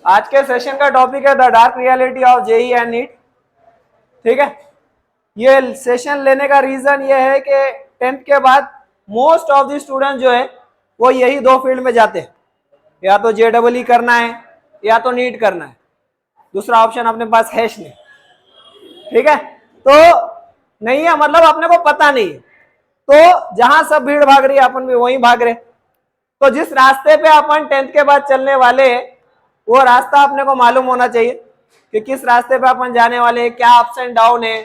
आज के सेशन का टॉपिक है the dark reality of JEE and NEET. ठीक है, ये सेशन लेने का रीजन ये है कि 10th के बाद मोस्ट ऑफ द स्टूडेंट जो है वो यही दो फील्ड में जाते हैं, या तो जेडबल करना है या तो नीट करना है, दूसरा ऑप्शन अपने पास है नहीं। ठीक है, तो नहीं है मतलब अपने को पता नहीं है, तो जहां सब भीड़ भाग रही है अपन भी वहीं भाग रहे। तो जिस रास्ते पे अपन 10th के बाद चलने वाले हैं वो रास्ता अपने को मालूम होना चाहिए कि किस रास्ते पे अपन जाने वाले हैं, क्या अप्स एंड डाउन है,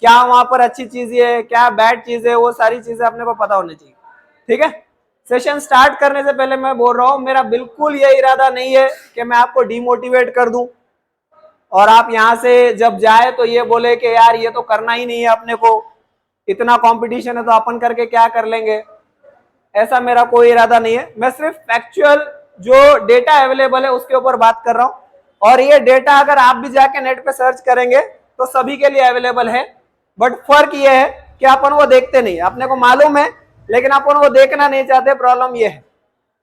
क्या वहां पर अच्छी चीजें है, क्या बैड चीज है, वो सारी चीजें अपने को पता होनी चाहिए। ठीक है, सेशन स्टार्ट करने से पहले मैं बोल रहा हूँ, मेरा बिल्कुल ये इरादा नहीं है कि मैं आपको डिमोटिवेट कर दूं और आप यहाँ से जब जाए तो ये बोले कि यार ये तो करना ही नहीं है अपने को, इतना कंपटीशन है तो अपन करके क्या कर लेंगे। ऐसा मेरा कोई इरादा नहीं है, मैं सिर्फ फैक्चुअल जो डेटा अवेलेबल है उसके ऊपर बात कर रहा हूं। और ये डेटा अगर आप भी जाके नेट पे सर्च करेंगे तो सभी के लिए अवेलेबल है, बट फर्क ये है कि अपन वो देखते नहीं, अपने को मालूम है लेकिन अपन वो देखना नहीं चाहते, प्रॉब्लम ये है।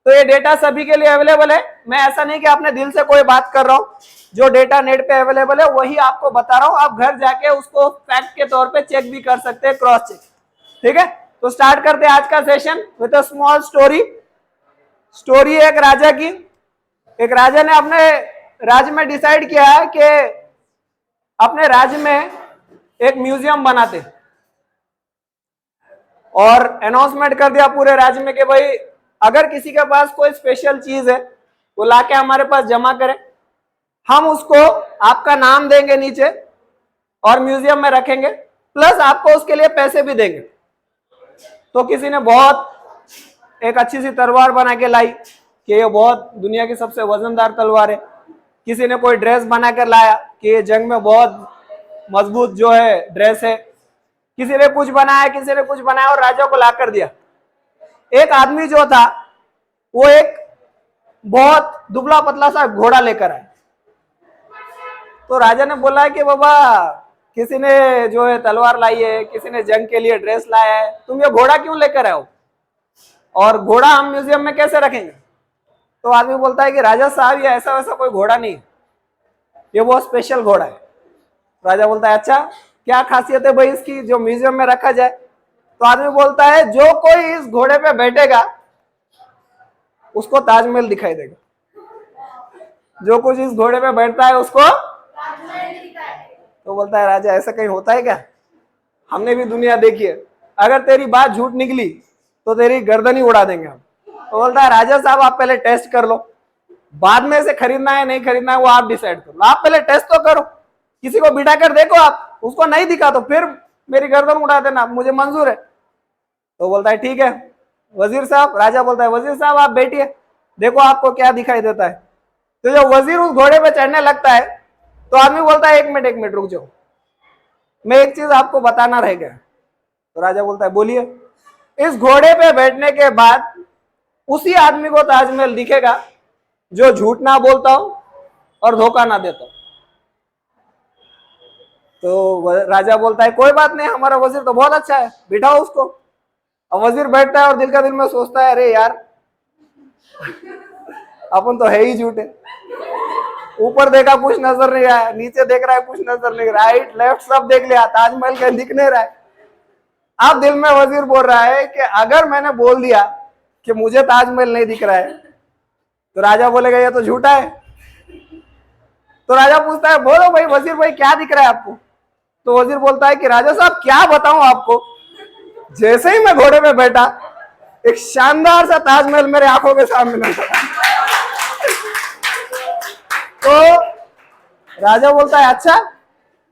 तो ये डेटा सभी के लिए अवेलेबल है, मैं ऐसा नहीं कि अपने दिल से कोई बात कर रहा हूँ, जो डेटा नेट पे अवेलेबल है वही आपको बता रहा हूँ, आप घर जाके उसको फैक्ट के तौर पे चेक भी कर सकते हैं, क्रॉस चेक। ठीक है, तो स्टार्ट करते हैं आज का session with a small story. Story है एक राजा की। एक राजा ने अपने राज्य में डिसाइड किया है कि अपने राज्य में एक म्यूजियम बनाते, और अनाउंसमेंट कर दिया पूरे राज्य में कि भाई अगर किसी के पास कोई स्पेशल चीज है वो लाके हमारे पास जमा करे, हम उसको आपका नाम देंगे नीचे और म्यूजियम में रखेंगे, प्लस आपको उसके लिए पैसे भी देंगे। तो किसी ने बहुत एक अच्छी सी तलवार बना के लाई कि ये बहुत दुनिया की सबसे वजनदार तलवार है। किसी ने कोई ड्रेस बनाकर लाया कि ये जंग में बहुत मजबूत जो है ड्रेस है। किसी ने कुछ बनाया, किसी ने कुछ बनाया और राजा को ला कर दिया। एक आदमी जो था वो एक बहुत दुबला पतला सा घोड़ा लेकर आया। तो राजा ने बोला कि बाबा किसी ने जो है तलवार लाई है, किसी ने जंग के लिए ड्रेस लाया है, तुम ये घोड़ा क्यों लेकर आए हो और घोड़ा हम म्यूजियम में कैसे रखेंगे। तो आदमी बोलता है कि राजा साहब ये ऐसा वैसा कोई घोड़ा नहीं, ये बहुत स्पेशल घोड़ा है। राजा बोलता है अच्छा क्या खासियत है भाई इसकी जो म्यूजियम में रखा जाए। तो आदमी बोलता है जो कोई इस घोड़े पे बैठेगा उसको ताजमहल दिखाई देगा, जो कुछ इस घोड़े पे बैठता है उसको। तो बोलता है राजा ऐसा कहीं होता है क्या, हमने भी दुनिया देखी है, अगर तेरी बात झूठ निकली तो तेरी गर्दन ही उड़ा देंगे हम। तो बोलता है राजा साहब आप पहले टेस्ट कर लो, बाद में से खरीदना है नहीं खरीदना है वो आप डिसाइड करो, आप पहले टेस्ट तो करो, किसी को बिठा कर देखो, आप उसको नहीं दिखा तो फिर मेरी गर्दन उड़ा देना, मुझे मंजूर है। तो बोलता है ठीक है वजीर साहब। राजा बोलता है वजीर साहब आप बैठिए, देखो आपको क्या दिखाई देता है। तो जब वजीर उस घोड़े पे चढ़ने लगता है तो आदमी बोलता है एक मिनट रुक जाओ, मैं एक चीज आपको बताना रह गया। तो राजा बोलता है बोलिए। इस घोड़े पे बैठने के बाद उसी आदमी को ताजमहल दिखेगा जो झूठ ना बोलता हो और धोखा ना देता हो। तो राजा बोलता है कोई बात नहीं, हमारा वजीर तो बहुत अच्छा है, बिठाओ उसको। और वजीर बैठता है और दिल का दिल में सोचता है अरे यार अपन तो है ही झूठे, ऊपर देखा कुछ नजर नहीं आया, नीचे देख रहा है कुछ नजर नहीं, राइट लेफ्ट सब देख लिया, ताजमहल का दिख नहीं रहा है। अब दिल में वजीर बोल रहा है कि अगर मैंने बोल दिया कि मुझे ताजमहल नहीं दिख रहा है तो राजा बोलेगा ये तो झूठा है। तो राजा पूछता है बोलो भाई वजीर भाई क्या दिख रहा है आपको। तो वजीर बोलता है कि राजा साहब क्या बताऊं आपको, जैसे ही मैं घोड़े पे बैठा एक शानदार सा ताजमहल मेरे आंखों के सामने नजर आया। तो राजा बोलता है अच्छा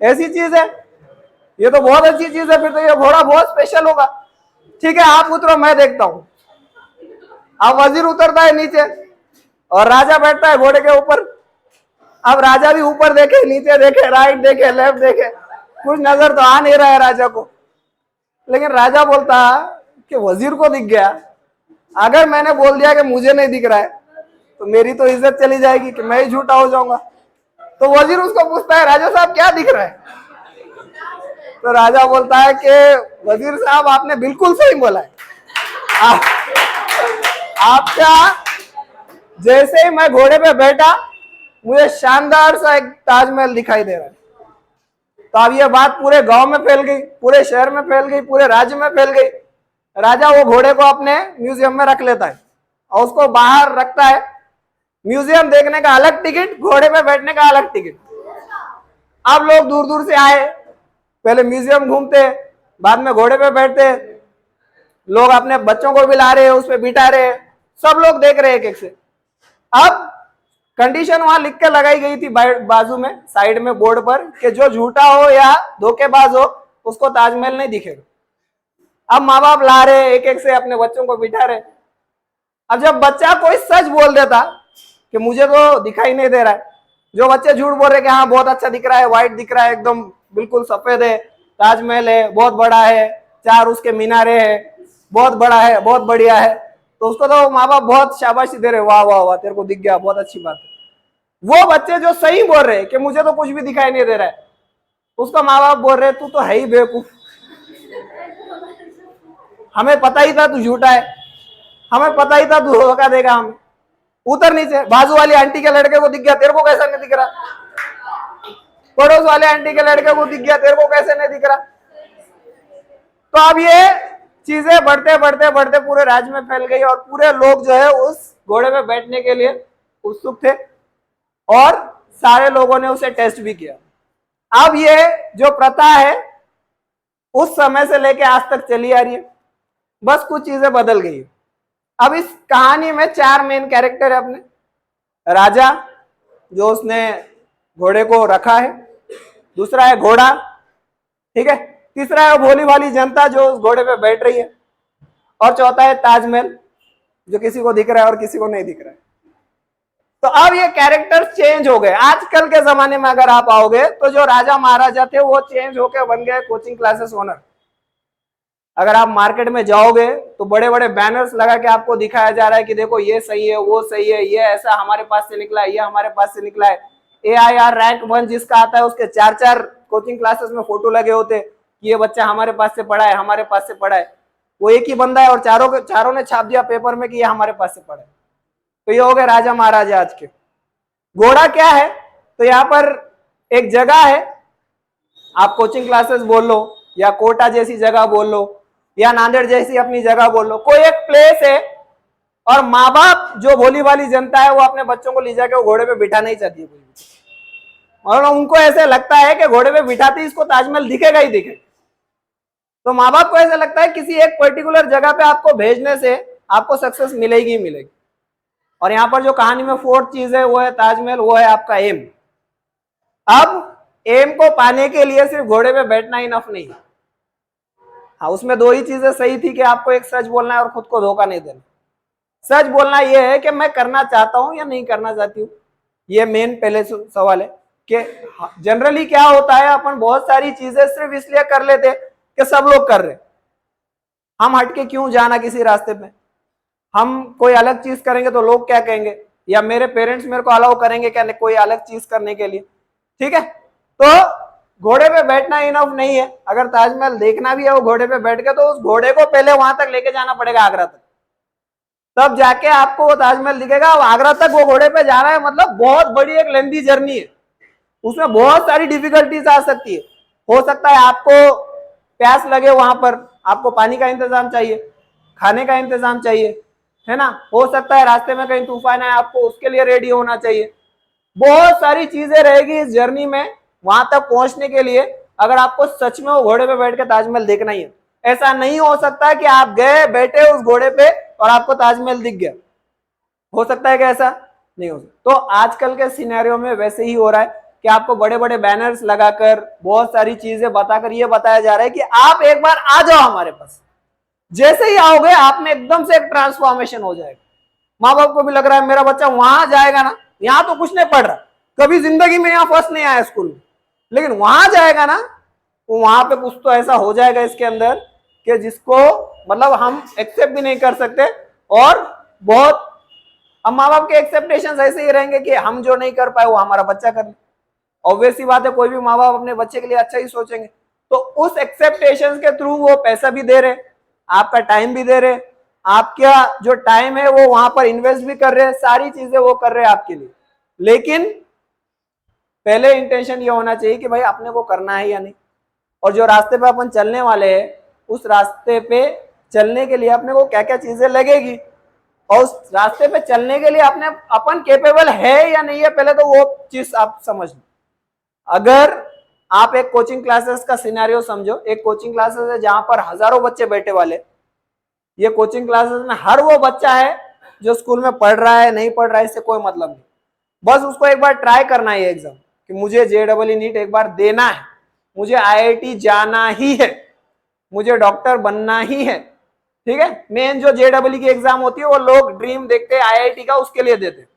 ऐसी चीज है, ये तो बहुत अच्छी चीज है, फिर तो ये घोड़ा बहुत स्पेशल होगा। ठीक है आप उतरो मैं देखता हूं। अब वजीर उतरता है नीचे और राजा बैठता है घोड़े के ऊपर। अब राजा भी ऊपर देखे नीचे देखे राइट देखे लेफ्ट देखे, कुछ नजर तो आ नहीं रहा है राजा को। लेकिन राजा बोलता कि वजीर को दिख गया, अगर मैंने बोल दिया कि मुझे नहीं दिख रहा है तो मेरी तो इज्जत चली जाएगी कि मैं ही झूठा हो जाऊंगा। तो वजीर उसको पूछता है राजा साहब क्या दिख रहा है। तो राजा बोलता है कि वजीर साहब आपने बिल्कुल सही बोला है, आपका जैसे ही मैं घोड़े पे बैठा मुझे शानदार सा एक ताजमहल दिखाई दे रहा है। तो अब ये बात पूरे गांव में फैल गई, पूरे शहर में फैल गई, पूरे राज्य में फैल गई। राजा वो घोड़े को अपने म्यूजियम में रख लेता है और उसको बाहर रखता है। म्यूजियम देखने का अलग टिकट, घोड़े पे बैठने का अलग टिकट। अब लोग दूर दूर से आए, पहले म्यूजियम घूमते, बाद में घोड़े पे बैठते, लोग अपने बच्चों को भी ला रहे हैं, उस पर बिठा रहे हैं, सब लोग देख रहे हैं एक एक से। अब कंडीशन वहां लिख के लगाई गई थी बाजू में, साइड में बोर्ड पर, कि जो झूठा हो या धोखेबाज हो उसको ताजमहल नहीं दिखेगा। अब माँ बाप ला रहे एक एक से, अपने बच्चों को बिठा रहे। अब जब बच्चा कोई सच बोल देता कि मुझे तो दिखाई नहीं दे रहा है, जो बच्चे झूठ बोल रहे कि हाँ बहुत अच्छा दिख रहा है, व्हाइट दिख रहा है, एकदम बिल्कुल सफेद है, ताजमहल है, बहुत बड़ा है, 4 उसके मीनारे है, बहुत बड़ा है, बहुत बढ़िया है, तो उसको तो माँ बाप बहुत शाबाशी दे रहे, वाह वाह वाह तेरे को दिख गया, बहुत अच्छी बात है। वो बच्चे जो सही बोल रहे कि मुझे तो कुछ भी दिखाई नहीं दे रहा है, उसका माँ बाप बोल रहे तू तो है ही बेवकूफ, हमें पता ही था तू झूठा है, हमें पता ही था तू धोखा देगा हमें। उतर नीचे, बाजू वाली आंटी के लड़के को दिख गया, तेरे को कैसा नहीं दिख रहा? पड़ोस वाले आंटी के लड़के को दिख गया, तेरे को कैसे नहीं दिख रहा? तो अब ये चीजें बढ़ते बढ़ते बढ़ते पूरे राज्य में फैल गई और पूरे लोग जो है उस घोड़े पे बैठने के लिए उत्सुक थे और सारे लोगों ने उसे टेस्ट भी किया। अब ये जो प्रथा है उस समय से लेके आज तक चली आ रही है, बस कुछ चीजें बदल गई। अब इस कहानी में 4 मेन कैरेक्टर है अपने। राजा जो उसने घोड़े को रखा है, दूसरा है घोड़ा, ठीक है, तीसरा है भोली भाली जनता जो उस घोड़े पे बैठ रही है, और चौथा है ताजमहल जो किसी को दिख रहा है और किसी को नहीं दिख रहा है। तो अब ये कैरेक्टर चेंज हो गए। आजकल के जमाने में अगर आप आओगे तो जो राजा महाराजा थे वो चेंज होकर बन गए कोचिंग क्लासेस ओनर। अगर आप मार्केट में जाओगे तो बड़े बड़े बैनर्स लगा के आपको दिखाया जा रहा है कि देखो ये सही है, वो सही है, ये ऐसा हमारे पास से निकला है, ये हमारे पास से निकला है। AIR रैंक 1 जिसका आता है उसके 4-4 कोचिंग क्लासेस में फोटो लगे होते कि ये बच्चा हमारे पास से पढ़ा है, हमारे पास से पढ़ा है। वो एक ही बंदा है और चारों ने छाप दिया पेपर में कि ये हमारे पास से पढ़ा है। तो ये हो गए राजा महाराजा आज के। घोड़ा क्या है? तो यहाँ पर एक जगह है, आप कोचिंग क्लासेस बोल लो या कोटा जैसी जगह बोल लो या नांदेड़ जैसी अपनी जगह बोल लो, कोई एक प्लेस है और माँ बाप जो भोली भाली जनता है वो अपने बच्चों को ले जाके वो घोड़े पे बिठाना ही चाहती है, और उनको ऐसे लगता है कि घोड़े पे बिठाते इसको ताजमहल दिखेगा ही दिखेगा। तो माँ बाप को ऐसा लगता है किसी एक पर्टिकुलर जगह पे आपको भेजने से आपको सक्सेस मिलेगी ही मिलेगी। और यहाँ पर जो कहानी में 4th चीज है वो है ताजमहल, वो है आपका एम। अब एम को पाने के लिए सिर्फ घोड़े पे बैठना इनफ नहीं है। हाँ, उसमें 2 ही चीजें सही थी कि आपको एक सच बोलना है और खुद को धोखा नहीं देना। सच बोलना यह है कि मैं करना चाहता हूं या नहीं करना चाहती हूँ, ये मेन पहले सवाल है कि जनरली क्या होता है, अपन बहुत सारी चीजें सिर्फ इसलिए कर लेते कि सब लोग कर रहे, हम हटके क्यों जाना किसी रास्ते पे, हम कोई अलग चीज करेंगे तो लोग क्या कहेंगे, या मेरे पेरेंट्स मेरे को अलाउ करेंगे क्या कोई अलग चीज करने के लिए, ठीक है। तो घोड़े पे बैठना इनफ नहीं है, अगर ताजमहल देखना भी है वो घोड़े पे बैठ के, तो उस घोड़े को पहले वहां तक लेके जाना पड़ेगा, आगरा तक, तब जाके आपको वो ताजमहल दिखेगा। आगरा तक वो घोड़े पे जा रहा है, मतलब बहुत बड़ी एक लेंथी जर्नी है, उसमें बहुत सारी डिफिकल्टीज आ सकती है। हो सकता है आपको प्यास लगे, वहां पर आपको पानी का इंतजाम चाहिए, खाने का इंतजाम चाहिए, है ना। हो सकता है रास्ते में कहीं तूफान आए, आपको उसके लिए रेडी होना चाहिए। बहुत सारी चीजें रहेगी इस जर्नी में वहां तक पहुंचने के लिए, अगर आपको सच में वो घोड़े पे बैठ के ताजमहल देखना ही है। ऐसा नहीं हो सकता कि आप गए बैठे उस घोड़े पे और आपको ताजमहल दिख गया, हो सकता है कि ऐसा नहीं हो सकता। तो आजकल के सिनेरियो में वैसे ही हो रहा है कि आपको बड़े बड़े बैनर्स लगाकर बहुत सारी चीजें बताकर ये बताया जा रहा है कि आप एक बार आ जाओ हमारे पास, जैसे ही आओगे आप में एकदम से एक ट्रांसफॉर्मेशन हो जाएगा। माँ बाप को भी लग रहा है मेरा बच्चा वहां जाएगा ना, यहाँ तो कुछ नहीं पढ़ रहा, कभी जिंदगी में यहाँ फर्स्ट नहीं आया स्कूल में, लेकिन वहां जाएगा ना, तो वहां पे कुछ तो ऐसा हो जाएगा इसके अंदर कि जिसको मतलब हम एक्सेप्ट भी नहीं कर सकते। और बहुत अब माँ बाप के एक्सेप्टेशन ऐसे ही रहेंगे कि हम जो नहीं कर पाए वो हमारा बच्चा कर ले। ऑब्वियस सी बात है, कोई भी माँ बाप अपने बच्चे के लिए अच्छा ही सोचेंगे। तो उस एक्सेप्टेशन के थ्रू वो पैसा भी दे रहे, आपका टाइम भी दे रहे, आपका जो टाइम है वो वहां पर इन्वेस्ट भी कर रहे हैं, सारी चीजें वो कर रहे हैं आपके लिए। लेकिन पहले इंटेंशन ये होना चाहिए कि भाई अपने को करना है या नहीं, और जो रास्ते पे अपन चलने वाले हैं उस रास्ते पे चलने के लिए अपने को क्या क्या चीजें लगेगी, और उस रास्ते पे चलने के लिए अपन केपेबल है या नहीं है, पहले तो वो चीज आप समझ लो। अगर आप एक कोचिंग क्लासेस का सिनेरियो समझो, एक कोचिंग क्लासेस है जहां पर हजारों बच्चे बैठे वाले, ये कोचिंग क्लासेस में हर वो बच्चा है जो स्कूल में पढ़ रहा है नहीं पढ़ रहा है इससे कोई मतलब नहीं, बस उसको एक बार ट्राई करना है एग्जाम कि मुझे JEE नीट एक बार देना है, मुझे IIT जाना ही है, मुझे डॉक्टर बनना ही है। ठीक है, मेन जो JEE की एग्जाम होती है वो लोग ड्रीम देखते हैं IIT का, उसके लिए देते हैं।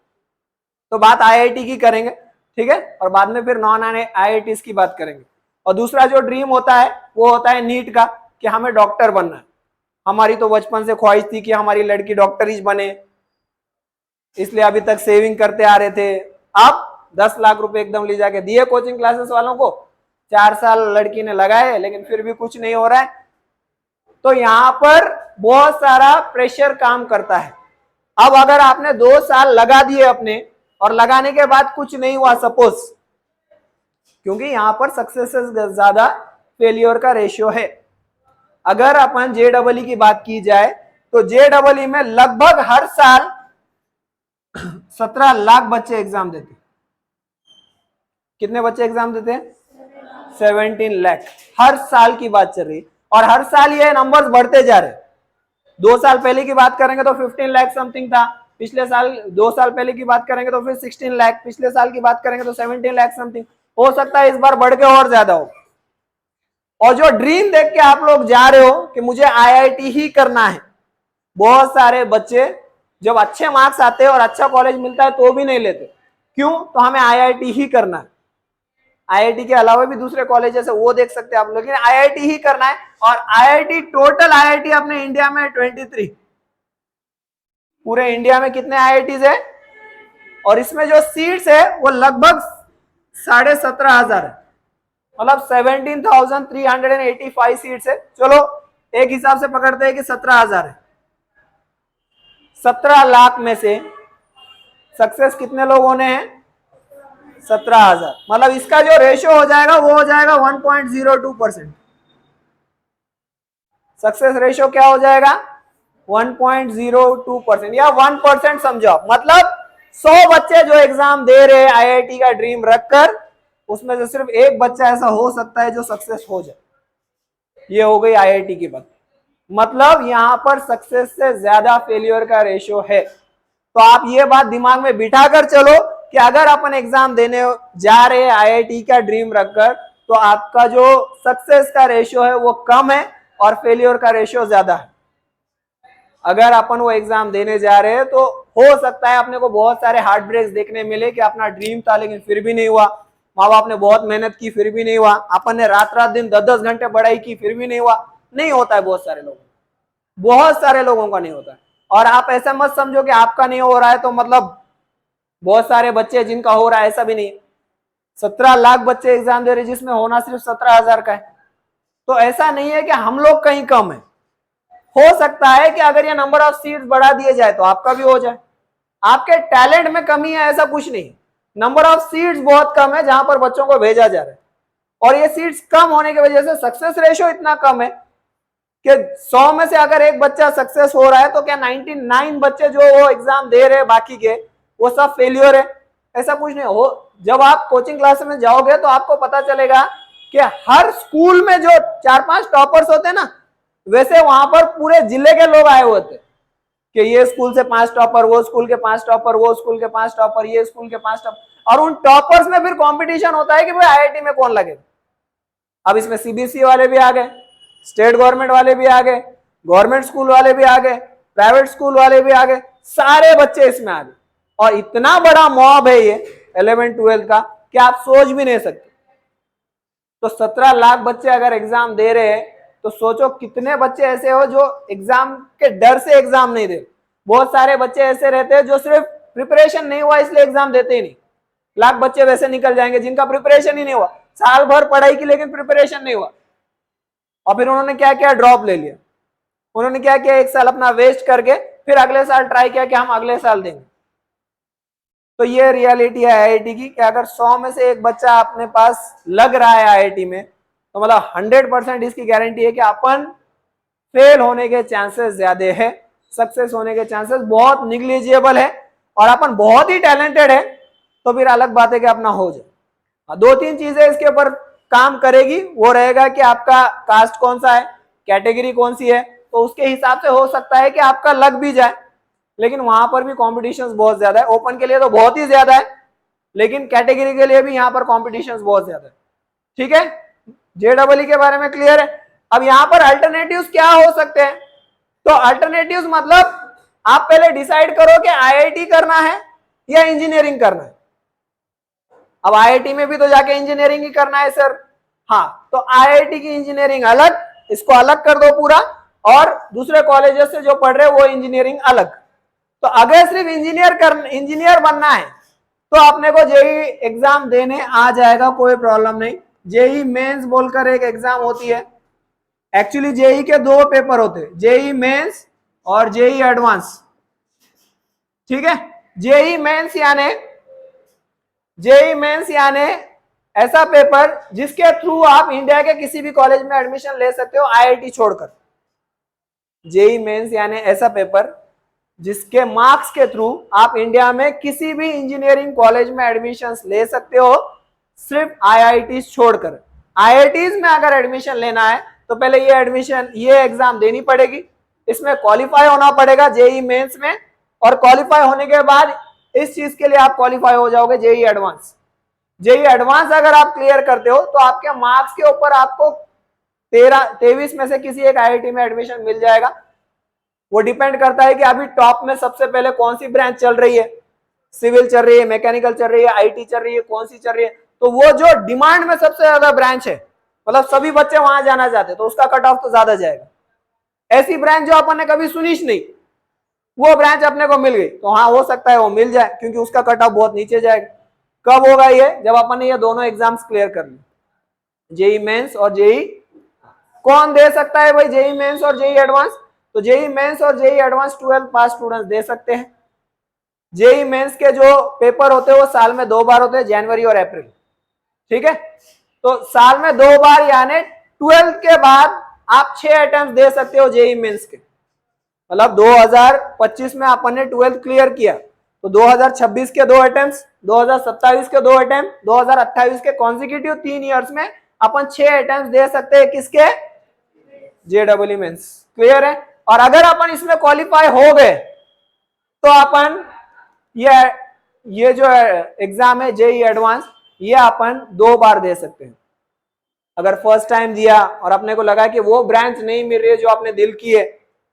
तो बात IIT की करेंगे, ठीक है, और बाद में फिर नॉन IITs की बात करेंगे। और दूसरा जो ड्रीम होता है वो होता है नीट का, कि हमें डॉक्टर बनना है। हमारी तो बचपन से ख्वाहिश थी कि हमारी लड़की डॉक्टर ही बने, इसलिए अभी तक सेविंग करते आ रहे थे। अब 10 लाख रुपए एकदम ले जाके दिए कोचिंग क्लासेस वालों को, 4 साल लड़की ने लगाए लेकिन फिर भी कुछ नहीं हो रहा है। तो यहाँ पर बहुत सारा प्रेशर काम करता है। अब अगर आपने 2 साल लगा दिए अपने और लगाने के बाद कुछ नहीं हुआ सपोज, क्योंकि यहाँ पर सक्सेस से ज्यादा फेलियर का रेशियो है। अगर अपन JEE की बात की जाए तो JEE में लगभग हर साल 17 लाख बच्चे एग्जाम देते। कितने बच्चे एग्जाम देते हैं? 17 लाख हर साल की बात चल रही, और हर साल ये नंबर्स बढ़ते जा रहे। 2 साल पहले की बात करेंगे तो 15 लाख समथिंग था, पिछले साल 2 साल पहले की बात करेंगे तो फिर 16 लाख, पिछले साल की बात करेंगे तो 17 लाख समथिंग। हो सकता है इस बार बढ़ के और ज्यादा हो। और जो ड्रीम देख के आप लोग जा रहे हो कि मुझे IIT ही करना है, बहुत सारे बच्चे जब अच्छे मार्क्स आते हैं और अच्छा कॉलेज मिलता है तो भी नहीं लेते। क्यों? तो हमें IIT ही करना है। IIT के अलावा भी दूसरे कॉलेजेस है वो देख सकते हैं आप लोग, लेकिन IIT ही करना है। और IIT टोटल IIT अपने इंडिया में 23, पूरे इंडिया में कितने IITs है, और इसमें जो सीट्स है वो लगभग 17,500 है, मतलब 17,385 सीट्स है। चलो एक हिसाब से पकड़ते हैं कि 17,000 है। 17 लाख में से सक्सेस कितने लोग होने हैं? 17,000, मतलब इसका जो रेशियो हो जाएगा वो हो जाएगा 1.02%। सक्सेस रेशियो क्या हो जाएगा? 1.02% या 1% समझो, मतलब 100 बच्चे जो एग्जाम दे रहे हैं IIT का ड्रीम रखकर, उसमें से सिर्फ एक बच्चा ऐसा हो सकता है जो सक्सेस हो जाए। ये हो गई IIT की बात। मतलब यहां पर सक्सेस से ज्यादा फेलियर का रेशियो है। तो आप ये बात दिमाग में बिठा कर चलो कि अगर अपन एग्जाम देने जा रहे हैं IIT का ड्रीम रखकर, तो आपका जो सक्सेस का रेशियो है वो कम है और फेलियर का रेशियो ज्यादा है। अगर अपन वो एग्जाम देने जा रहे हैं तो हो सकता है अपने को बहुत सारे हार्ट ब्रेक्स देखने मिले कि अपना ड्रीम था लेकिन फिर भी नहीं हुआ, माँ बाप ने बहुत मेहनत की फिर भी नहीं हुआ, अपन ने रात रात दिन 10-10 घंटे पढ़ाई की फिर भी नहीं हुआ। नहीं होता है बहुत सारे लोगों, बहुत सारे लोगों का नहीं होता है। और आप ऐसा मत समझो कि आपका नहीं हो रहा है तो मतलब बहुत सारे बच्चे जिनका हो रहा है, ऐसा भी नहीं। 17 लाख बच्चे एग्जाम दे रहे जिसमें होना सिर्फ 17,000 का है। तो ऐसा नहीं है कि हम लोग कहीं कम है। हो सकता है कि अगर ये नंबर ऑफ सीट्स बढ़ा दिए जाए तो आपका भी हो जाए। आपके टैलेंट में कमी है ऐसा कुछ नहीं, नंबर ऑफ सीट्स बहुत कम है जहां पर बच्चों को भेजा जा रहा है। और ये सीट्स कम होने की वजह से सक्सेस रेशियो इतना कम है कि 100 में से अगर एक बच्चा सक्सेस हो रहा है तो क्या 99 बच्चे जो वो एग्जाम दे रहे हैं बाकी के वो सब फेलियर है? ऐसा कुछ नहीं हो। जब आप कोचिंग क्लास में जाओगे तो आपको पता चलेगा कि हर स्कूल में जो 4-5 टॉपर्स होते हैं ना, वैसे वहां पर पूरे जिले के लोग आए हुए थे कि ये स्कूल से 5 टॉपर, वो स्कूल के 5 टॉपर, वो स्कूल के 5 टॉपर, ये स्कूल के 5 टॉपर। और उन टॉपर्स में फिर कंपटीशन होता है कि भाई IIT में कौन लगेगा। अब इसमें CBSE वाले भी आ गए, स्टेट गवर्नमेंट वाले भी आ गए, गवर्नमेंट स्कूल वाले भी आ गए, प्राइवेट स्कूल वाले भी आ गए, सारे बच्चे इसमें आ गए। और इतना बड़ा मॉब है ये 11th-12th का कि आप सोच भी नहीं सकते। तो 17 लाख बच्चे अगर एग्जाम दे रहे हैं तो सोचो कितने बच्चे ऐसे हो जो एग्जाम के डर से एग्जाम नहीं दे। बहुत सारे बच्चे ऐसे रहते हैं जो सिर्फ प्रिपरेशन नहीं हुआ इसलिए एग्जाम देते ही नहीं। लाख बच्चे वैसे निकल जाएंगे जिनका प्रिपरेशन ही नहीं हुआ, साल भर पढ़ाई की लेकिन प्रिपरेशन नहीं हुआ, और फिर उन्होंने क्या किया? ड्रॉप ले लिया। उन्होंने क्या किया? 1 साल अपना वेस्ट करके फिर अगले साल ट्राई किया कि हम अगले साल देंगे। तो ये रियलिटी है आईआईटी की कि अगर 100 में से एक बच्चा अपने पास लग रहा है आईआईटी में, तो मतलब 100% इसकी गारंटी है कि अपन फेल होने के चांसेस ज्यादा है, सक्सेस होने के चांसेस बहुत निग्लिजिबल है, और अपन बहुत ही टैलेंटेड है तो फिर अलग बात है कि अपना हो जाए। 2-3 चीजें इसके ऊपर काम करेगी, वो रहेगा कि आपका कास्ट कौन सा है, कैटेगरी कौन सी है, तो उसके हिसाब से हो सकता है कि आपका लग भी जाए, लेकिन वहां पर भी कॉम्पिटिशन बहुत ज्यादा है। ओपन के लिए तो बहुत ही ज्यादा है, लेकिन कैटेगरी के लिए भी यहाँ पर कॉम्पिटिशन बहुत ज्यादा है। ठीक है, जेडबलई के बारे में क्लियर है। अब यहाँ पर अल्टरनेटिव्स क्या हो सकते हैं, तो अल्टरनेटिव्स मतलब आप पहले डिसाइड करो कि आईआईटी करना है या इंजीनियरिंग करना है। अब आईआईटी में भी तो जाके इंजीनियरिंग ही करना है सर, हाँ, तो आईआईटी की इंजीनियरिंग अलग, इसको अलग कर दो पूरा, और दूसरे कॉलेजेस से जो पढ़ रहे वो इंजीनियरिंग अलग। तो अगर सिर्फ इंजीनियर बनना है तो अपने को जेई एग्जाम देने आ जाएगा, कोई प्रॉब्लम नहीं। जेई मेंस बोलकर एक एग्जाम होती है, एक्चुअली जेई के 2 पेपर होते हैं, जेई मेंस और जेई एडवांस। ठीक है, जेई मेंस यानी ऐसा पेपर जिसके थ्रू आप इंडिया के किसी भी कॉलेज में एडमिशन ले सकते हो आईआईटी छोड़कर। जेई मेंस यानी ऐसा पेपर जिसके मार्क्स के थ्रू आप इंडिया में किसी भी इंजीनियरिंग कॉलेज में एडमिशन ले सकते हो, सिर्फ आईआईटी छोड़कर। आईआईटीज में अगर एडमिशन लेना है तो पहले ये एग्जाम देनी पड़ेगी, इसमें क्वालिफाई होना पड़ेगा जेई मेंस में, और क्वालिफाई होने के बाद इस चीज के लिए आप क्वालिफाई हो जाओगे जेई एडवांस। जेई एडवांस अगर आप क्लियर करते हो तो आपके मार्क्स के ऊपर आपको 23 में से किसी एक आईआईटी में एडमिशन मिल जाएगा। वो डिपेंड करता है कि अभी टॉप में सबसे पहले कौन सी ब्रांच चल रही है, सिविल चल रही है, मैकेनिकल चल रही है, आईटी चल रही है, कौन सी चल रही है। तो वो जो डिमांड में सबसे ज्यादा ब्रांच है, मतलब सभी बच्चे वहां जाना चाहते, तो उसका कट ऑफ तो ज्यादा जाएगा। ऐसी ब्रांच जो अपन ने कभी सुनी नहीं, वो ब्रांच अपने को मिल गई, तो हाँ हो सकता है वो मिल जाए, क्योंकि उसका कट ऑफ बहुत नीचे जाएगा। कब होगा ये, जब अपन ने ये दोनों एग्जाम्स क्लियर कर लिए, जेई मेंस और जेई। कौन दे सकता है भाई जेई मेंस और जेई एडवांस, तो जेई मेंस और जेई एडवांस 12 पास स्टूडेंट्स दे सकते हैं। जेई मेंस के जो पेपर होते हैं वो साल में 2 बार होते हैं, जनवरी और अप्रैल। ठीक है, तो साल में 2 बार, यानी 12 के बाद आप 6 अटेम्प्ट दे सकते हो जेई मेंस के। मतलब 2025 में अपन ने 12 क्लियर किया, तो 2026 के 2 अटेम्प्ट, 2027 के 2 अटेम्प्ट, 2028 के कॉन्जिक्यूटिव 3 ईयर्स में अपन 6 अटेम्प्ट दे सकते हैं, किसके, जेडबलई मेंस। क्लियर है, और अगर अपन इसमें क्वालिफाई हो गए तो अपन ये जो एग्जाम है जेई एडवांस, ये अपन 2 बार दे सकते हैं। अगर फर्स्ट टाइम दिया और अपने को लगा कि वो ब्रांच नहीं मिल रही है जो आपने दिल की है,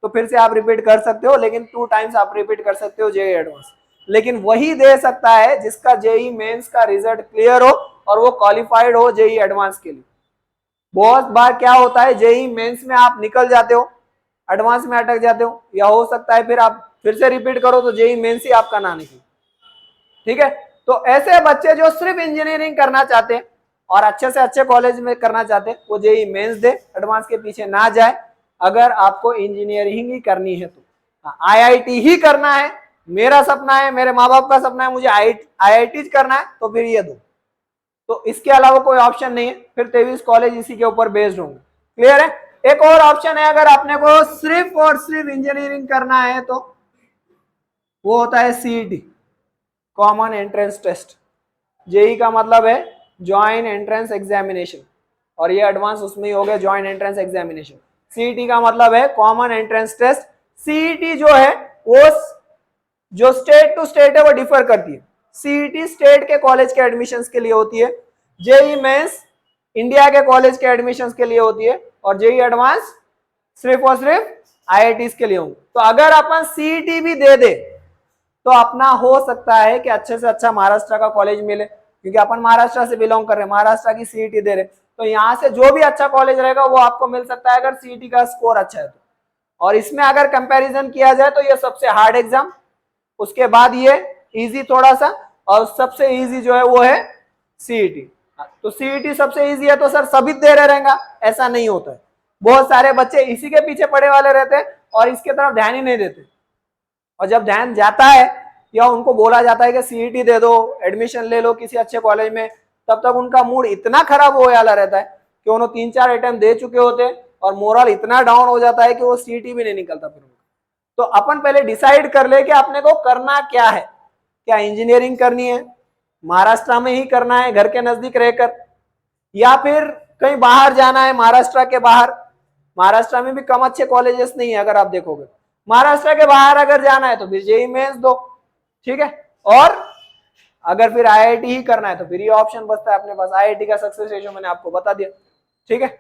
तो फिर से आप रिपीट कर सकते हो, लेकिन 2 टाइम्स आप रिपीट कर सकते हो जेई एडवांस। लेकिन वही दे सकता है जिसका जेई मेंस का रिजल्ट क्लियर हो और वो क्वालिफाइड हो जेई एडवांस के लिए। बहुत बार क्या होता है, जेई मेंस में आप निकल जाते हो, एडवांस में अटक जाते हो, या हो सकता है फिर आप फिर से रिपीट करो तो जेई मेंस ही आपका ना निकले। ठीक है, तो ऐसे बच्चे जो सिर्फ इंजीनियरिंग करना चाहते हैं और अच्छे से अच्छे कॉलेज में करना चाहते हैं, वो जेई मेंस दे, एडवांस के पीछे ना जाए। अगर आपको इंजीनियरिंग ही करनी है तो आईआईटी ही करना है, मेरा सपना है, मेरे माँ बाप का सपना है, मुझे आईआईटी करना है, तो फिर ये दो, तो इसके अलावा कोई ऑप्शन नहीं है। फिर 23 कॉलेज इसी के ऊपर बेस्ड होंगे। क्लियर है। एक और ऑप्शन है, अगर आपने को सिर्फ और सिर्फ इंजीनियरिंग करना है तो वो होता है CET, common entrance test. JEE का मतलब है ज्वाइंट एंट्रेंस एग्जामिनेशन, और ये एडवांस उसमें ही हो गया, ज्वाइंट एंट्रेंस एग्जामिनेशन। सीईटी का मतलब है कॉमन एंट्रेंस टेस्ट। सीईटी जो है वो जो स्टेट टू स्टेट है वो डिफर करती है। सीईटी स्टेट के कॉलेज के एडमिशंस के लिए होती है, जेई मेंस इंडिया के कॉलेज के एडमिशंस के लिए होती है, और जेई एडवांस सिर्फ और सिर्फ आईआईटीज के लिए होंगे। तो अगर अपन सीईटी भी दे दे तो अपना हो सकता है कि अच्छे से अच्छा महाराष्ट्र का कॉलेज मिले, क्योंकि अपन महाराष्ट्र से बिलोंग कर रहे हैं, महाराष्ट्र की सीईटी दे रहे, तो यहाँ से जो भी अच्छा कॉलेज रहेगा वो आपको मिल सकता है अगर सीईटी का स्कोर अच्छा है तो। और इसमें अगर कंपैरिजन किया जाए तो ये सबसे हार्ड एग्जाम, उसके बाद ये इजी थोड़ा सा, और सबसे इजी जो है वो है सीईटी। तो सीईटी सबसे इजी है तो सर सभी दे रहे रहेगा, ऐसा नहीं होता है। बहुत सारे बच्चे इसी के पीछे पड़े वाले रहते हैं और इसके तरफ ध्यान ही नहीं देते, और जब ध्यान जाता है या उनको बोला जाता है कि सीईटी दे दो, एडमिशन ले लो किसी अच्छे कॉलेज में, तब तक उनका मूड इतना खराब हो वाला रहता है कि उन्होंने 3-4 अटेम्प्ट दे चुके होते और मोरल इतना डाउन हो जाता है कि वो सीईटी भी नहीं निकलता फिर। तो अपन पहले डिसाइड कर ले कि अपने को करना क्या है, क्या इंजीनियरिंग करनी है, महाराष्ट्र में ही करना है घर के नजदीक रहकर, या फिर कहीं बाहर जाना है महाराष्ट्र के बाहर। महाराष्ट्र में भी कम अच्छे कॉलेजेस नहीं है अगर आप देखोगे। महाराष्ट्र के बाहर अगर जाना है तो फिर जेईई मेंस दो, ठीक है। और अगर फिर आईआईटी ही करना है तो फिर ये ऑप्शन बचता है अपने पास, आईआईटी का सक्सेस रेशियो मैंने आपको बता दिया, ठीक है।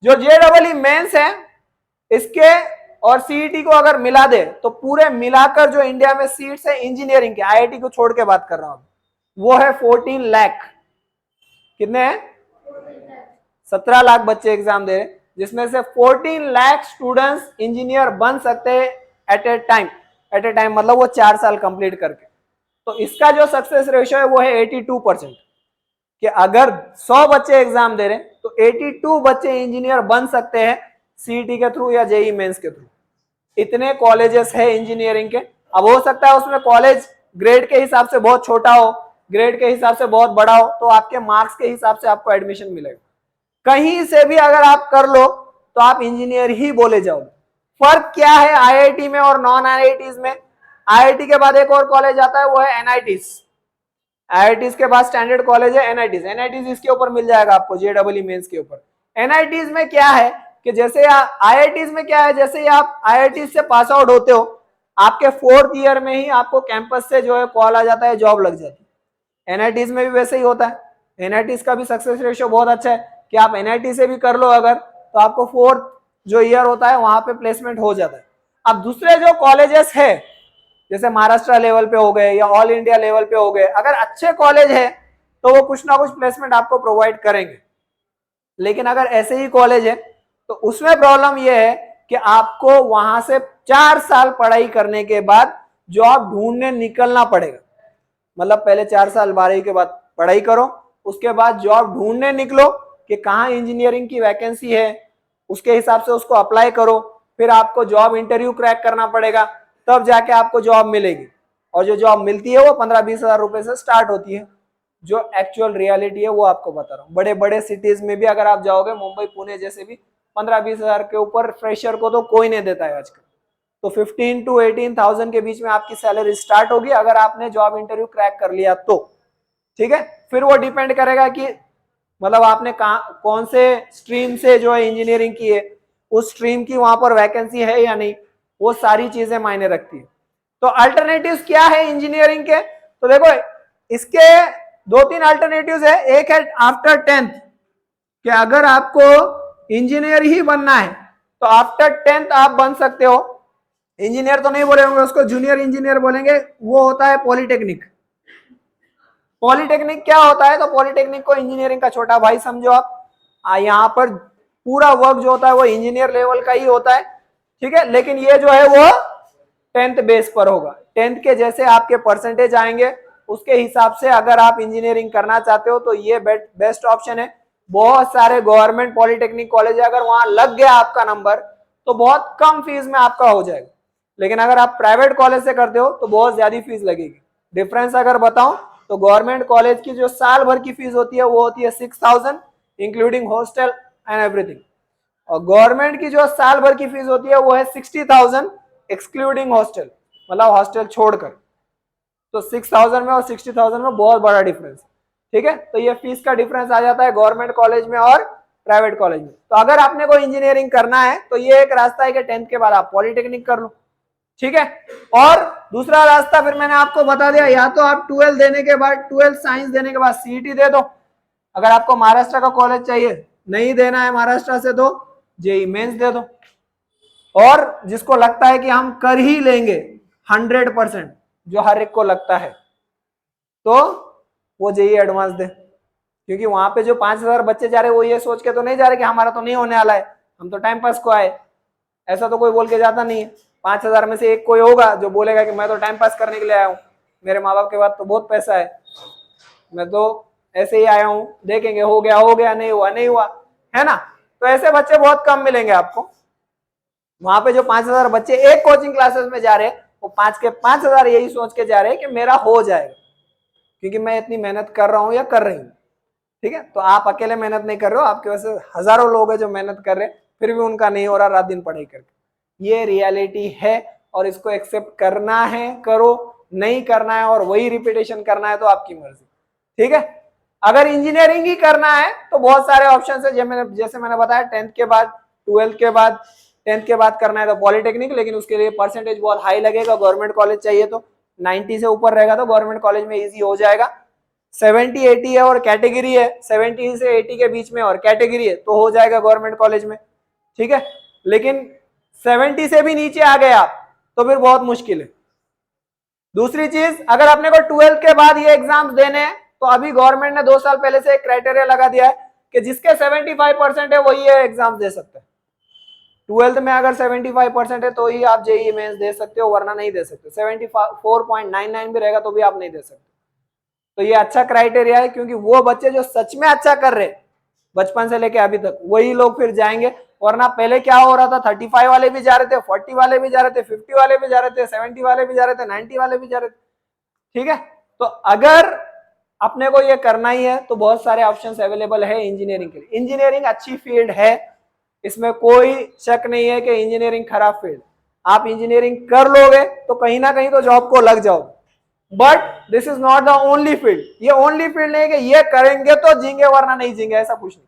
जो जेईई मेंस है इसके और सीईटी को अगर मिला दे तो पूरे मिलाकर जो इंडिया में सीट्स है इंजीनियरिंग के, आईआईटी को छोड़ के बात कर रहा हूं, वो है 14 लाख। कितने हैं? 17 लाख बच्चे एग्जाम दे रहे, जिसमें से 14 लाख स्टूडेंट्स इंजीनियर बन सकते हैं at a time. At a time मतलब वो 4 साल कंप्लीट करके। तो इसका जो सक्सेस रेशियो है वो है 82%, कि अगर 100 बच्चे एग्जाम दे रहे हैं तो 82 बच्चे इंजीनियर बन सकते हैं सीईटी के थ्रू या जेईई मेंस के थ्रू। इतने कॉलेजेस है इंजीनियरिंग के। अब हो सकता है उसमें कॉलेज ग्रेड के हिसाब से बहुत छोटा हो, ग्रेड के हिसाब से बहुत बड़ा हो, तो आपके मार्क्स के हिसाब से आपको एडमिशन मिलेगा। कहीं से भी अगर आप कर लो तो आप इंजीनियर ही बोले जाओगे। फर्क क्या है आईआईटी में और नॉन आईआईटीज में? आईआईटी के बाद एक और कॉलेज आता है, वो है एनआईटीज। आईआईटीज के बाद स्टैंडर्ड कॉलेज है एनआईटीज। एनआईटीज इसके ऊपर मिल जाएगा आपको, जेईई मेंस के ऊपर। एनआईटीज में क्या है कि जैसे आईआईटीज में क्या है, जैसे ही आप आईआईटी से पास आउट होते हो, आपके 4th ईयर में ही आपको कैंपस से जो है कॉल आ जाता है, जॉब लग जाती है। एनआईटीज में भी वैसे ही होता है। एनआईटीज का भी सक्सेस रेशियो बहुत अच्छा है कि आप एनआईटी से भी कर लो अगर, तो आपको 4th जो ईयर होता है वहां पे प्लेसमेंट हो जाता है। अब दूसरे जो कॉलेजेस है जैसे महाराष्ट्र लेवल पे हो गए या ऑल इंडिया लेवल पे हो गए, अगर अच्छे कॉलेज है तो वो कुछ ना कुछ प्लेसमेंट आपको प्रोवाइड करेंगे। लेकिन अगर ऐसे ही कॉलेज है तो उसमें प्रॉब्लम यह है कि आपको वहां से 4 साल पढ़ाई करने के बाद जॉब ढूंढने निकलना पड़ेगा। मतलब पहले 4 साल 12वीं के बाद पढ़ाई करो, उसके बाद जॉब ढूंढने निकलो कि कहाँ इंजीनियरिंग की वैकेंसी है, उसके हिसाब से उसको अप्लाई करो। फिर आपको जॉब इंटरव्यू क्रैक करना पड़ेगा, तब जाके आपको जॉब मिलेगी। और जो जॉब मिलती है वो 15-20 हजार रुपए से स्टार्ट होती है। जो एक्चुअल रियलिटी है वो आपको बता रहा हूँ। बड़े बड़े सिटीज में भी अगर आप जाओगे, मुंबई पुणे जैसे भी, 15-20 हजार के ऊपर फ्रेशर को तो कोई नहीं देता है आजकल। तो 15 to 18,000 के बीच में आपकी सैलरी स्टार्ट होगी अगर आपने जॉब इंटरव्यू क्रैक कर लिया तो, ठीक है। फिर वो डिपेंड करेगा कि मतलब आपने कौन से स्ट्रीम से जो है इंजीनियरिंग की है, उस स्ट्रीम की वहां पर वैकेंसी है या नहीं, वो सारी चीजें मायने रखती है। तो अल्टरनेटिव्स क्या है इंजीनियरिंग के? तो देखो इसके 2-3 अल्टरनेटिव्स है। एक है आफ्टर 10th, कि अगर आपको इंजीनियर ही बनना है तो आफ्टर 10th आप बन सकते हो। इंजीनियर तो नहीं बोलेंगे उसको, जूनियर इंजीनियर बोलेंगे। वो होता है पॉलिटेक्निक। पॉलिटेक्निक क्या होता है? तो पॉलिटेक्निक को इंजीनियरिंग का छोटा भाई समझो आप। यहाँ पर पूरा वर्क जो होता है वो इंजीनियर लेवल का ही होता है, ठीक है। लेकिन ये जो है वो 10th बेस पर होगा। 10th के जैसे आपके परसेंटेज आएंगे उसके हिसाब से अगर आप इंजीनियरिंग करना चाहते हो तो ये बेस्ट ऑप्शन है। बहुत सारे गवर्नमेंट पॉलिटेक्निक कॉलेज है, अगर वहां लग गया आपका नंबर तो बहुत कम फीस में आपका हो जाएगा। लेकिन अगर आप प्राइवेट कॉलेज से करते हो तो बहुत ज्यादा फीस लगेगी। डिफरेंस अगर बताऊं तो गवर्नमेंट कॉलेज की जो साल भर की फीस होती है वो होती है 6,000 इंक्लूडिंग हॉस्टल एंड एवरीथिंग, और गवर्नमेंट की जो साल भर की फीस होती है वो है 60,000 एक्सक्लूडिंग हॉस्टल, मतलब हॉस्टल छोड़कर। तो 6,000 में और 60,000 में बहुत बड़ा डिफरेंस, ठीक है। तो ये फीस का डिफरेंस आ जाता है गवर्नमेंट कॉलेज में और प्राइवेट कॉलेज में। तो अगर आपने कोई इंजीनियरिंग करना है तो ये एक रास्ता है कि 10th के बाद आप पॉलिटेक्निक कर लो, ठीक है। और दूसरा रास्ता फिर मैंने आपको बता दिया, या तो आप 12 देने के बाद, 12 साइंस देने के बाद सीईटी दे दो अगर आपको महाराष्ट्र का कॉलेज चाहिए। नहीं देना है महाराष्ट्र से तो जेईई मेंस दे दो। और जिसको लगता है कि हम कर ही लेंगे 100%, जो हर एक को लगता है, तो वो जेईई एडवांस दे। क्योंकि वहां पे जो 5,000 बच्चे जा रहे हैं वो ये सोच के तो नहीं जा रहे कि हमारा तो नहीं होने वाला है, हम तो टाइम पास को आए। ऐसा तो कोई बोल के जाता नहीं है। 5,000 में से एक कोई होगा जो बोलेगा कि मैं तो टाइम पास करने के लिए आया हूँ, मेरे माँ बाप के पास तो बहुत पैसा है, मैं तो ऐसे ही आया हूँ, देखेंगे हो गया, नहीं हुआ नहीं हुआ, है ना। तो ऐसे बच्चे बहुत कम मिलेंगे आपको। वहां पे जो 5,000 बच्चे एक कोचिंग क्लासेस में जा रहे हैं वो 5 के 5,000 यही सोच के जा रहे हैं कि मेरा हो जाएगा, क्योंकि मैं इतनी मेहनत कर रहा हूं या कर रही हूँ। ठीक है, तो आप अकेले मेहनत नहीं कर रहे हो, आपके वजह से हजारों लोग हैं जो मेहनत कर रहे हैं, फिर भी उनका नहीं हो रहा रात दिन पढ़ाई करके। ये रियलिटी है और इसको एक्सेप्ट करना है, करो, नहीं करना है और वही रिपीटेशन करना है तो आपकी मर्जी। ठीक है, अगर इंजीनियरिंग ही करना है तो बहुत सारे ऑप्शन है, जैसे मैंने बताया 10th के बाद, 12th के बाद, 10th के बाद करना है तो पॉलिटेक्निक, लेकिन उसके लिए परसेंटेज बहुत हाई लगेगा, गवर्नमेंट कॉलेज चाहिए तो 90 से ऊपर रहेगा तो गवर्नमेंट कॉलेज में इजी हो जाएगा। 70-80 है और कैटेगरी है, 70 से 80 के बीच में और कैटेगरी है तो हो जाएगा गवर्नमेंट कॉलेज में। ठीक है, लेकिन 70 से भी नीचे आ गए आप तो फिर बहुत मुश्किल है। दूसरी चीज, अगर अपने को 12th के बाद ये एग्जाम्स देने हैं तो अभी गवर्नमेंट ने 2 साल पहले से एक क्राइटेरिया लगा दिया है कि जिसके 75% है वही ये एग्जाम दे सकते हैं। 12th में अगर 75% है तो ही आप जेईई मेंस दे सकते हो, वरना नहीं दे सकते। 74.99 भी रहेगा तो भी आप नहीं दे सकते। तो ये अच्छा क्राइटेरिया है, क्योंकि वो बच्चे जो सच में अच्छा कर रहे बचपन से लेके अभी तक वही लोग फिर जाएंगे, वरना पहले क्या हो रहा था, 35 वाले भी जा रहे थे, 40 वाले भी जा रहे थे, 50 वाले भी जा रहे थे, 70 वाले भी जा रहे थे, 90 वाले भी जा रहे थे। ठीक है, तो अगर अपने को ये करना ही है तो बहुत सारे ऑप्शंस अवेलेबल है इंजीनियरिंग के लिए। इंजीनियरिंग अच्छी फील्ड है, इसमें कोई शक नहीं है कि इंजीनियरिंग खराब फील्ड। आप इंजीनियरिंग कर लोगे तो कहीं ना कहीं तो जॉब को लग जाओगे, but this is not the only field. ये ओनली फील्ड नहीं है कि ये करेंगे तो जींगे वरना नहीं जींगे, ऐसा कुछ नहीं।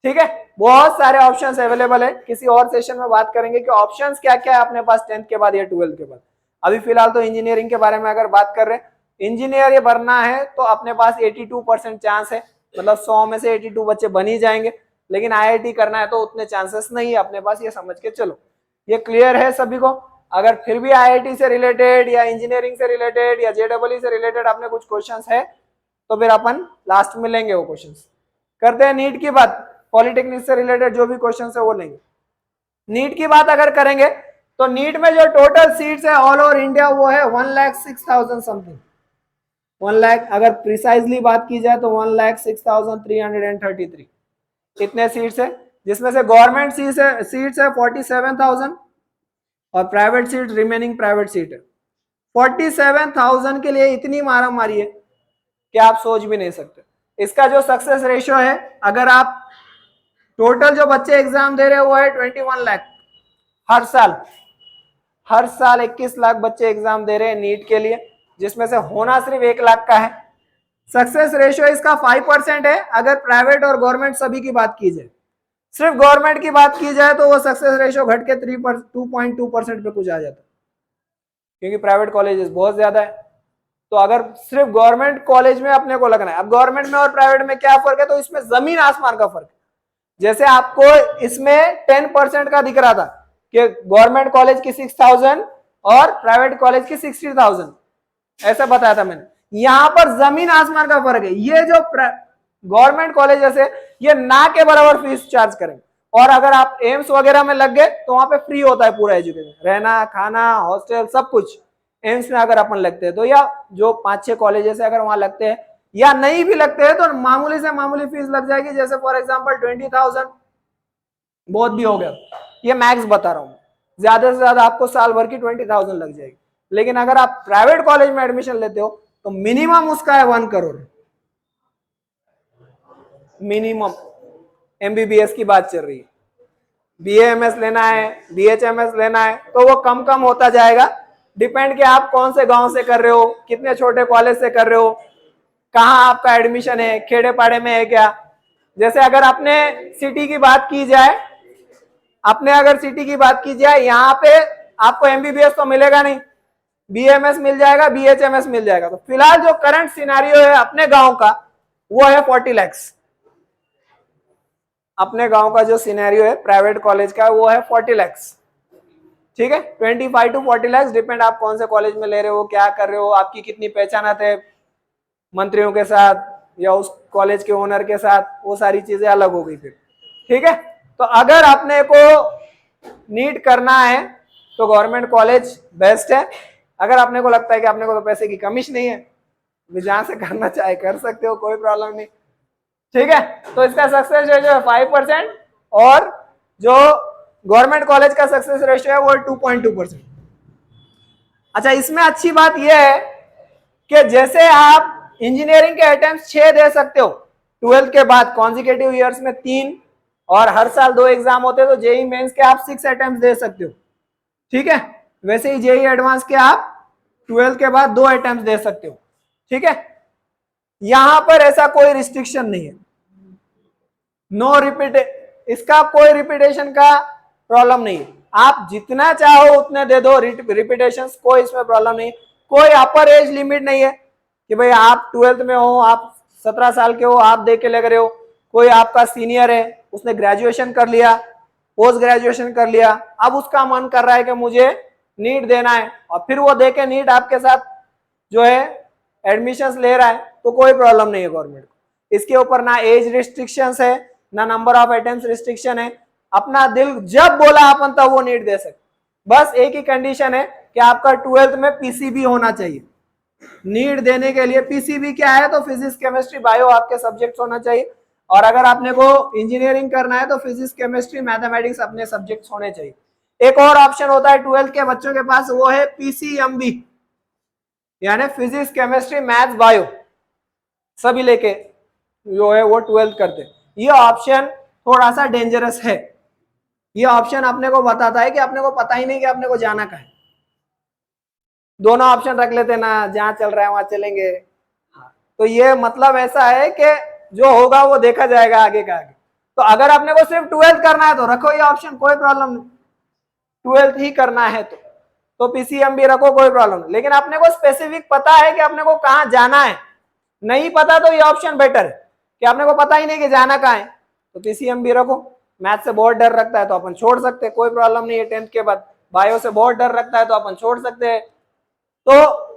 ठीक है, बहुत सारे ऑप्शंस अवेलेबल है, किसी और सेशन में बात करेंगे कि ऑप्शंस क्या क्या है अपने पास 10th के बाद या 12th के बाद। अभी फिलहाल तो इंजीनियरिंग के बारे में अगर बात कर रहे हैं, इंजीनियर ये बनना है तो अपने पास 82% चांस है, मतलब 100 में से 82 बच्चे बन ही जाएंगे। लेकिन आईआईटी करना है तो उतने चांसेस नहीं है अपने पास, ये समझ के चलो। ये क्लियर है सभी को? अगर फिर भी आईआईटी से रिलेटेड या इंजीनियरिंग से रिलेटेड या जेडबलई से रिलेटेड आपने कुछ क्वेश्चंस है तो फिर अपन लास्ट में लेंगे वो क्वेश्चंस। करते हैं नीट की बात, पॉलिटेक्निक से रिलेटेड जो भी क्वेश्चंस है वो लेंगे। नीट की बात अगर करेंगे तो नीट में जो टोटल सीट्स है ऑल ओवर इंडिया वो है 1,06,000 समथिंग। 1 लाख, अगर प्रिसाइजली बात की जाए तो 1,06,333 इतने सीट्स है, जिसमें से गवर्नमेंट सीट्स है 47,000 और private seat remaining private seat है। 47,000 के लिए इतनी मारा मारी है कि आप सोच भी नहीं सकते। इसका जो सक्सेस रेशियो है, अगर आप टोटल जो बच्चे एग्जाम दे रहे हैं वो है 21 लाख। हर साल 21 लाख बच्चे एग्जाम दे रहे हैं नीट के लिए, जिसमें से होना सिर्फ 1 लाख का है। सक्सेस रेशियो इसका 5% है अगर प्राइवेट और गवर्नमेंट सभी की बात की जाए। सिर्फ गवर्नमेंट की बात की जाए तो वो सक्सेस रेशियो घट के 2.2% पे कुछ आ जाता है, क्योंकि प्राइवेट कॉलेजेस बहुत ज्यादा है। तो अगर सिर्फ गवर्नमेंट कॉलेज में अपने को लगना है, अब गवर्नमेंट में और प्राइवेट में क्या फर्क है, तो इसमें जमीन आसमान का फर्क है। जैसे आपको इसमें 10% का दिख रहा था कि गवर्नमेंट कॉलेज की 6,000 और प्राइवेट कॉलेज की 60,000, ऐसा बताया था मैंने। यहां पर जमीन आसमान का फर्क है। ये जो गवर्नमेंट कॉलेज है ये ना के बराबर फीस चार्ज करेंगे, और अगर आप एम्स वगैरह में लग गए तो वहां पे फ्री होता है पूरा एजुकेशन, रहना खाना हॉस्टल सब कुछ। एम्स में अगर अपन लगते हैं तो, या जो 5-6 कॉलेजेस है अगर वहां लगते हैं, या नहीं भी लगते हैं तो मामूली से मामूली फीस लग जाएगी। जैसे फॉर एग्जांपल 20,000 बहुत भी हो गया, ये मैक्स बता रहा हूं, ज्यादा से ज्यादा आपको साल भर की 20,000 लग जाएगी। लेकिन अगर आप प्राइवेट कॉलेज में एडमिशन लेते हो तो मिनिमम उसका है 1 करोड़ मिनिमम। एमबीबीएस की बात चल रही है, बीएएमएस लेना है, बीएचएमएस लेना है तो वो कम कम होता जाएगा, डिपेंड कि आप कौन से गांव से कर रहे हो, कितने छोटे कॉलेज से कर रहे हो, कहाँ आपका एडमिशन है, खेड़े पाड़े में है क्या। जैसे अगर अपने सिटी की बात की जाए, यहाँ पे आपको एमबीबीएस तो मिलेगा नहीं, बीएमएस मिल जाएगा, बीएचएमएस मिल जाएगा। तो फिलहाल जो करंट सिनेरियो है अपने गांव का वो है 40 लाख। अपने गांव का जो सिनेरियो है प्राइवेट कॉलेज का वो है 40 लाख। ठीक है, 25 to 40 लाख, डिपेंड आप कौन से कॉलेज में ले रहे हो, क्या कर रहे हो, आपकी कितनी पहचानत है मंत्रियों के साथ या उस कॉलेज के ओनर के साथ, वो सारी चीजें अलग हो गई फिर। ठीक है, तो अगर आपने को नीट करना है तो गवर्नमेंट कॉलेज बेस्ट है। अगर आपने को लगता है कि आपने को तो पैसे की कमिश नहीं है, जहां से करना चाहे कर सकते हो, कोई प्रॉब्लम नहीं। ठीक है, तो इसका सक्सेस रेशियो है 5% और जो गवर्नमेंट कॉलेज का सक्सेस रेशियो है वो 2.2%। अच्छा, इसमें अच्छी बात यह है कि जैसे आप इंजीनियरिंग के अटेम्प्ट 6 दे सकते हो 12th के बाद कॉन्जिक्यूटिव ईयर्स में 3, और हर साल 2 एग्जाम होते हैं, तो जेई मेंस के आप 6 अटेम्प्ट दे सकते हो, ठीक है। वैसे ही जेई एडवांस के आप 12th के बाद 2 अटेम्प्ट दे सकते हो, ठीक है। यहां पर ऐसा कोई रिस्ट्रिक्शन नहीं है, नो रिपीट, इसका कोई रिपीटेशन का प्रॉब्लम नहीं है, आप जितना चाहो उतने दे दो रिपीटेशन, कोई इसमें प्रॉब्लम नहीं। कोई अपर एज लिमिट नहीं है कि भाई आप 12th में हो, आप 17 साल के हो, आप दे के लग रहे हो, कोई आपका सीनियर है, उसने ग्रेजुएशन कर लिया, पोस्ट ग्रेजुएशन कर लिया, अब उसका मन कर रहा है कि मुझे नीट देना है, और फिर वो दे के नीट आपके साथ जो है एडमिशंस ले रहा है, तो कोई प्रॉब्लम नहीं है गवर्नमेंट को। इसके ऊपर ना एज रिस्ट्रिक्शंस है, ना नंबर ऑफ अटेम्प्ट रिस्ट्रिक्शन है, अपना दिल जब बोला अपन तब वो नीट दे सकते। बस एक ही कंडीशन है कि आपका 12th में पीसीबी होना चाहिए। नीट देने के लिए पीसीबी क्या है, तो फिजिक्स केमिस्ट्री बायो आपके सब्जेक्ट होना चाहिए, और अगर आपने को इंजीनियरिंग करना है तो फिजिक्स केमिस्ट्री मैथमेटिक्स अपने सब्जेक्ट होने चाहिए। एक और ऑप्शन होता है 12th के बच्चों के पास, वो है पीसीएमबी, यानी फिजिक्स केमिस्ट्री मैथ्स बायो सभी लेके जो है वो 12th करते हैं। ये ऑप्शन थोड़ा सा डेंजरस है, ये ऑप्शन अपने को बताता है कि अपने को पता ही नहीं कि अपने को जाना कहाँ है। दोनों ऑप्शन रख लेते ना, जहां चल रहा है वहां चलेंगे। हाँ, तो ये मतलब ऐसा है कि जो होगा वो देखा जाएगा आगे का आगे। तो अगर अपने को सिर्फ 12th करना है तो रखो ये ऑप्शन, कोई प्रॉब्लम नहीं। 12th ही करना है तो पीसीएम भी रखो, कोई प्रॉब्लम नहीं। लेकिन अपने को स्पेसिफिक पता है कि अपने को कहाँ जाना है, नहीं पता तो ये ऑप्शन बेटर है कि अपने को पता ही नहीं कि जाना कहाँ है, तो पीसीएम भी रखो। मैथ से बहुत डर रखता है तो अपन छोड़ सकते हैं, कोई प्रॉब्लम नहीं है। 10th के बाद बायो से बहुत डर रखता है तो अपन छोड़ सकते हैं। तो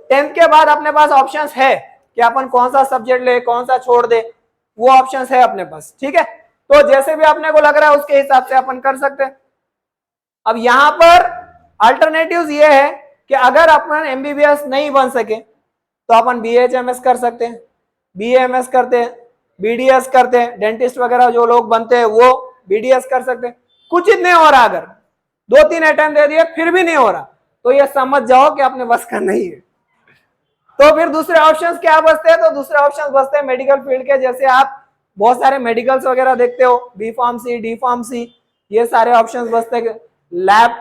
10th के बाद अपने पास ऑप्शंस है कि अपन कौन सा सब्जेक्ट ले, कौन सा छोड़ दे, वो ऑप्शंस है अपने पास, ठीक है। तो जैसे भी अपने को लग रहा है उसके हिसाब से अपन कर सकते हैं। अब यहां पर अल्टरनेटिव्स ये है कि अगर अपन एमबीबीएस नहीं बन सके तो अपन बीएचएमएस कर सकते हैं, बीएमएस करते हैं, बीडीएस करते हैं, डेंटिस्ट वगैरह जो लोग बनते हैं वो बीडीएस कर सकते हैं। कुछ नहीं हो रहा, अगर 2-3 अटेम्प्ट दे दिए फिर भी नहीं हो रहा, तो ये समझ जाओ कि अपने बस का नहीं है। तो फिर दूसरे ऑप्शंस क्या बचते हैं, तो दूसरे ऑप्शंस बचते हैं मेडिकल फील्ड के। जैसे आप बहुत सारे मेडिकल्स वगैरह देखते हो, बी फार्मेसी, डी फार्मेसी, ये सारे ऑप्शंस बचते हैं।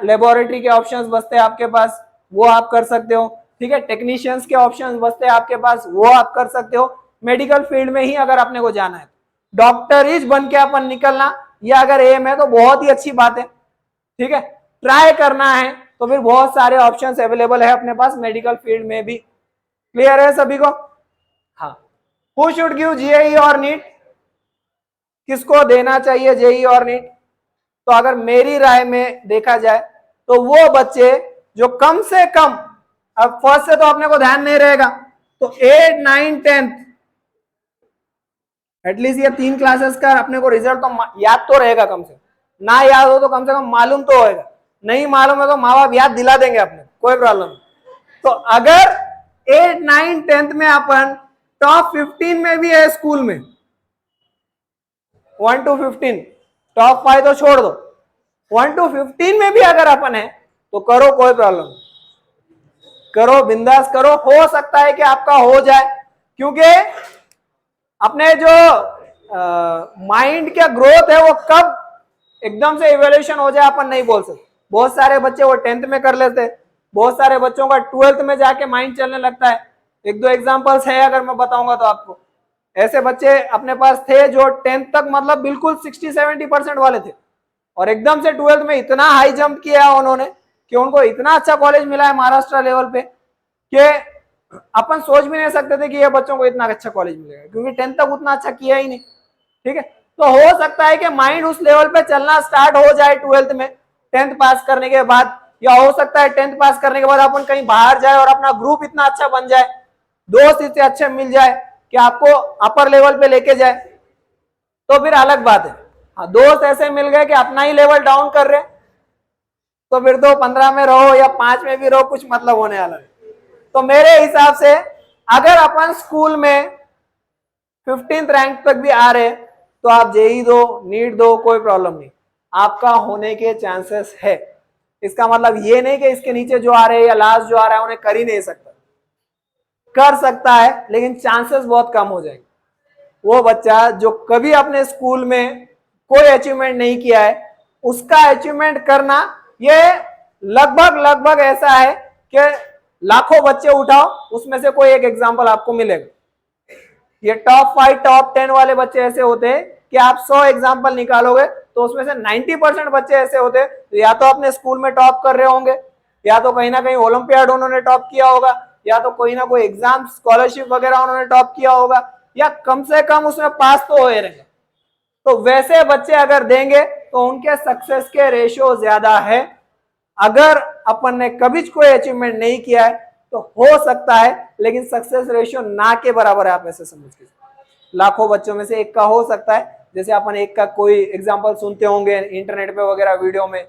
लेबोरेटरी के ऑप्शंस बचते हैं आपके पास, वो आप कर सकते हो, ठीक है। टेक्नीशियंस के ऑप्शंस बचते हैं आपके पास, वो आप कर सकते हो। मेडिकल फील्ड में ही अगर अपने को जाना है, डॉक्टर बन के अपन निकलना, ये अगर एम है तो बहुत ही अच्छी बात है, ठीक है। ट्राई करना है तो फिर बहुत सारे ऑप्शंस अवेलेबल है अपने पास मेडिकल फील्ड में भी। क्लियर है सभी को? हाँ। हु शुड गिव जेईई और नीट, किसको देना चाहिए जेईई और नीट? तो अगर मेरी राय में देखा जाए तो वो बच्चे जो कम से कम, अब फर्स्ट से तो अपने को ध्यान नहीं रहेगा, तो 8, 9, 10 एटलीस्ट ये 3 क्लासेस का अपने को रिजल्ट तो याद तो रहेगा, कम से कम ना याद हो तो कम से कम मालूम तो होगा, नहीं मालूम है तो माँ बाप याद दिला देंगे अपने, कोई प्रॉब्लम नहीं। तो अगर 8, 9, 10th में अपन टॉप 15 में भी है स्कूल में, 1 to 15, टॉप 5 तो छोड़ दो, 1 to 15 में भी अगर अपन है तो करो, कोई प्रॉब्लम नहीं, करो, बिंदास करो। हो सकता है कि आपका हो जाए, क्योंकि अपने जो माइंड का ग्रोथ है वो कब एकदम से इवोल्यूशन हो जाए अपन नहीं बोल सकते। बहुत सारे बच्चे वो 10th में कर लेते, बहुत सारे बच्चों का 12th में जाके माइंड चलने लगता है। 1-2 एग्जांपल्स है अगर मैं बताऊंगा तो आपको, ऐसे बच्चे अपने पास थे जो 10th तक मतलब बिल्कुल 60-70% वाले थे, और एकदम से 12th में इतना हाई जंप किया उन्होंने कि उनको इतना अच्छा कॉलेज मिला है महाराष्ट्र लेवल पे कि अपन सोच भी नहीं सकते थे कि ये बच्चों को इतना अच्छा कॉलेज मिलेगा, क्योंकि 10th तक उतना अच्छा किया ही नहीं, ठीक है। तो हो सकता है कि माइंड उस लेवल पे चलना स्टार्ट हो जाए 12th में, 10th पास करने के बाद, या हो सकता है 10th पास करने के बाद अपन कहीं बाहर जाए और अपना ग्रुप इतना अच्छा बन जाए, दोस्त इतने अच्छे मिल जाए कि आपको अपर लेवल पे लेके जाए, तो फिर अलग बात है। हाँ, दोस्त ऐसे मिल गए कि अपना ही लेवल डाउन कर रहे, तो फिर तो 15 में रहो या 5 में भी रहो, कुछ मतलब होने वाला है। तो मेरे हिसाब से अगर अपन स्कूल में 15th रैंक तक भी आ रहे तो आप जेईई दो, नीट दो, कोई प्रॉब्लम नहीं, आपका होने के चांसेस है। इसका मतलब ये नहीं कि इसके नीचे जो आ रहे हैं या लास्ट जो आ रहा है उन्हें कर ही नहीं सकता, कर सकता है, लेकिन चांसेस बहुत कम हो जाएंगे। वो बच्चा जो कभी अपने स्कूल में कोई अचीवमेंट नहीं किया है, उसका अचीवमेंट करना ये लगभग लगभग ऐसा है कि लाखों बच्चे उठाओ, उसमें से कोई एक एग्जाम्पल आपको मिलेगा। ये टॉप 5 टॉप 10 वाले बच्चे ऐसे होते हैं कि आप 100 एग्जाम्पल निकालोगे तो उसमें से 90% बच्चे ऐसे होते हैं तो या तो अपने स्कूल में टॉप कर रहे होंगे, या तो कहीं ना कहीं ओलंपियाड उन्होंने टॉप किया होगा, या तो कोई ना कोई एग्जाम स्कॉलरशिप वगैरह उन्होंने टॉप किया होगा, या कम से कम उसमें पास तो हो रहेंगे। तो वैसे बच्चे अगर देंगे तो उनके सक्सेस के रेशियो ज्यादा है। अगर अपन ने कभी कोई अचीवमेंट नहीं किया है तो हो सकता है, लेकिन सक्सेस रेशियो ना के बराबर है। आप ऐसे समझ के, लाखों बच्चों में से एक का हो सकता है। जैसे अपन एक का कोई एग्जांपल सुनते होंगे इंटरनेट पे वगैरह वीडियो में,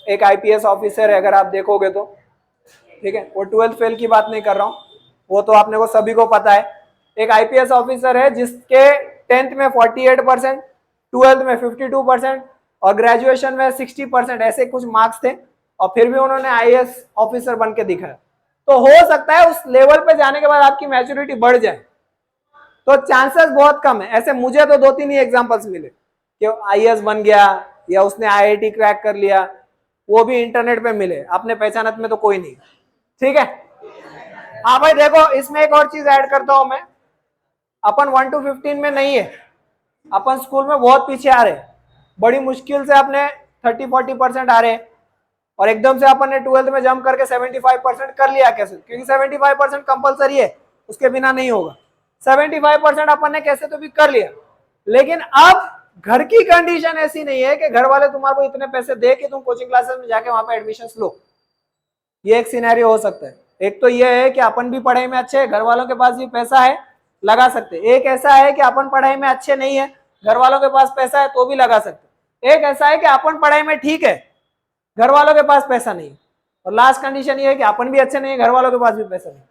एक आईपीएस ऑफिसर है, अगर आप देखोगे तो, ठीक है, वो 12th फेल की बात नहीं कर रहा हूं, वो तो आपने को सभी को पता है। एक आईपीएस ऑफिसर है जिसके 10th में 48%, 12th में 52% और ग्रेजुएशन में 60% ऐसे कुछ मार्क्स थे, और फिर भी उन्होंने आईएएस ऑफिसर बन के दिखाया। तो हो सकता है उस लेवल पे जाने के बाद आपकी मैच्योरिटी बढ़ जाए, तो चांसेस बहुत कम है। ऐसे मुझे तो 2-3 ही एग्जांपल्स मिले कि आईएएस बन गया या उसने आईआईटी क्रैक कर लिया, वो भी इंटरनेट पे मिले, अपने पहचानत में तो कोई नहीं। ठीक है, हाँ भाई देखो, इसमें एक और चीज ऐड करता हूं मैं। अपन 1 to 15 में नहीं है, अपन स्कूल में बहुत पीछे आ रहे, बड़ी मुश्किल से अपने 30-40% आ रहे, और एकदम से अपन ने 12th में जंप करके 75% कर लिया। कैसे? क्योंकि 75% कंपलसरी है, उसके बिना नहीं होगा। 75% अपन ने कैसे तो भी कर लिया, लेकिन अब घर की कंडीशन ऐसी नहीं है कि घर वाले तुम्हारे को इतने पैसे दे कि तुम कोचिंग क्लासेस में जाके वहां पे एडमिशन लो। ये एक सिनेरियो हो सकता है। एक तो ये है कि अपन भी पढ़ाई में अच्छे हैं, घर वालों के पास भी पैसा है, लगा सकते। एक ऐसा है कि अपन पढ़ाई में अच्छे नहीं है, घर वालों के पास पैसा है तो भी लगा सकते। एक ऐसा है कि अपन पढ़ाई में ठीक है, घर वालों के पास पैसा नहीं, और लास्ट कंडीशन ये है कि अपन भी अच्छे नहीं है, घर वालों के पास भी पैसा नहीं।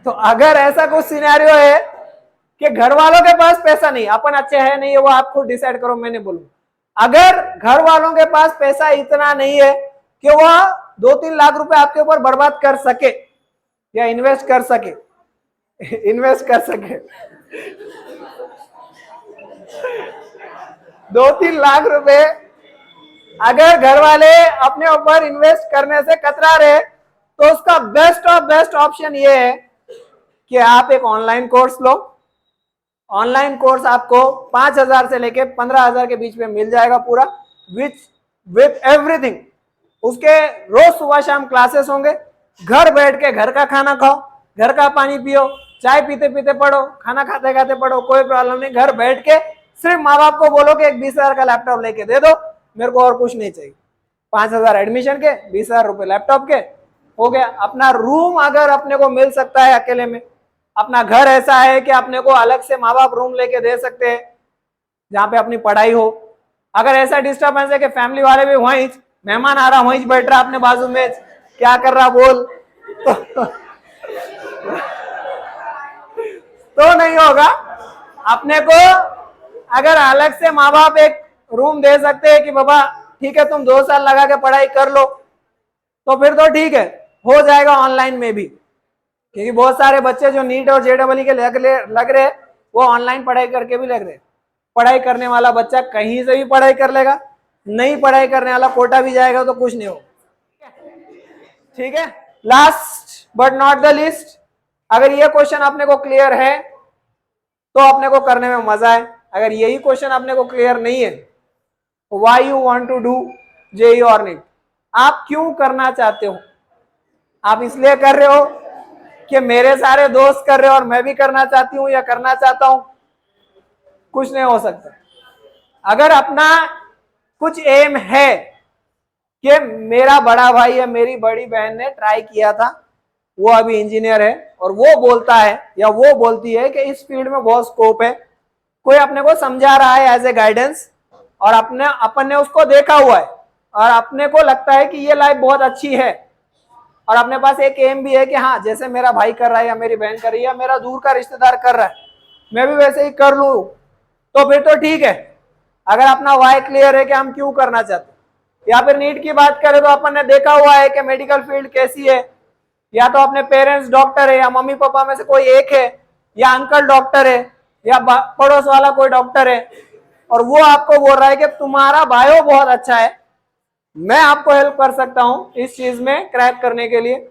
तो अगर ऐसा कुछ सिनेरियो है कि घर वालों के पास पैसा नहीं, अपन अच्छे है नहीं है, वो आप खुद डिसाइड करो, मैंने बोलूं। अगर घर वालों के पास पैसा इतना नहीं है कि वह 2-3 लाख रुपए आपके ऊपर बर्बाद कर सके या इन्वेस्ट कर सके, इन्वेस्ट कर सके 2-3 लाख रुपए अगर घर वाले अपने ऊपर इन्वेस्ट करने से कतरा रहे, तो उसका बेस्ट ऑफ बेस्ट ऑप्शन ये है कि आप एक ऑनलाइन कोर्स लो। ऑनलाइन कोर्स आपको 5,000 से लेके 15,000 के बीच में मिल जाएगा पूरा, विथ एवरीथिंग। उसके रोज सुबह शाम क्लासेस होंगे, घर बैठ के घर का खाना खाओ, घर का पानी पियो, चाय पीते पीते पढ़ो, खाना खाते खाते पढ़ो, कोई प्रॉब्लम नहीं। घर बैठ के सिर्फ माँ बाप को बोलो कि एक 20,000 का लैपटॉप लेके दे दो, मेरे को और कुछ नहीं चाहिए। 5,000 एडमिशन के, 20,000 रुपए लैपटॉप के, हो गया। अपना रूम अगर अपने को मिल सकता है अकेले में, अपना घर ऐसा है कि अपने को अलग से माँ बाप रूम लेके दे सकते हैं जहाँ पे अपनी पढ़ाई हो। अगर ऐसा डिस्टर्बेंस है कि फैमिली वाले भी वहीं, मेहमान आ रहा वहीं बैठ रहा अपने बाजू में, क्या कर रहा बोल, तो नहीं होगा। अपने को अगर अलग से माँ बाप एक रूम दे सकते हैं कि बाबा ठीक है तुम 2 साल लगा के पढ़ाई कर लो, तो फिर तो ठीक है, हो जाएगा ऑनलाइन में भी। क्योंकि बहुत सारे बच्चे जो नीट और जेईई के लग रहे, वो ऑनलाइन पढ़ाई करके भी लग रहे। पढ़ाई करने वाला बच्चा कहीं से भी पढ़ाई कर लेगा, नहीं पढ़ाई करने वाला कोटा भी जाएगा तो कुछ नहीं होगा। ठीक है, last but not the list, अगर ये क्वेश्चन अपने को क्लियर है तो अपने को करने में मजा है। अगर यही क्वेश्चन अपने को क्लियर नहीं है, why you want to do JEE और नीट, आप क्यों करना चाहते हो? आप इसलिए कर रहे हो कि मेरे सारे दोस्त कर रहे हो और मैं भी करना चाहती हूं या करना चाहता हूं? कुछ नहीं हो सकता। अगर अपना कुछ एम है कि मेरा बड़ा भाई या मेरी बड़ी बहन ने ट्राई किया था, वो अभी इंजीनियर है और वो बोलता है या वो बोलती है कि इस फील्ड में बहुत स्कोप है, कोई अपने को समझा रहा है एज ए गाइडेंस, और अपन ने उसको देखा हुआ है और अपने को लगता है कि ये लाइफ बहुत अच्छी है, और अपने पास एक एम भी है कि हाँ जैसे मेरा भाई कर रहा है या मेरी बहन कर रही है या मेरा दूर का रिश्तेदार कर रहा है, मैं भी वैसे ही कर लूं, तो फिर तो ठीक है। अगर अपना वाई क्लियर है कि हम क्यों करना चाहते हैं, या फिर नीट की बात करें तो अपन ने देखा हुआ है कि मेडिकल फील्ड कैसी है, या तो अपने पेरेंट्स डॉक्टर है, या मम्मी पापा में से कोई एक है, या अंकल डॉक्टर है, या पड़ोस वाला कोई डॉक्टर है, और वो आपको बोल रहा है कि तुम्हारा बायो बहुत अच्छा है, मैं आपको हेल्प कर सकता हूं इस चीज में क्रैक करने के लिए,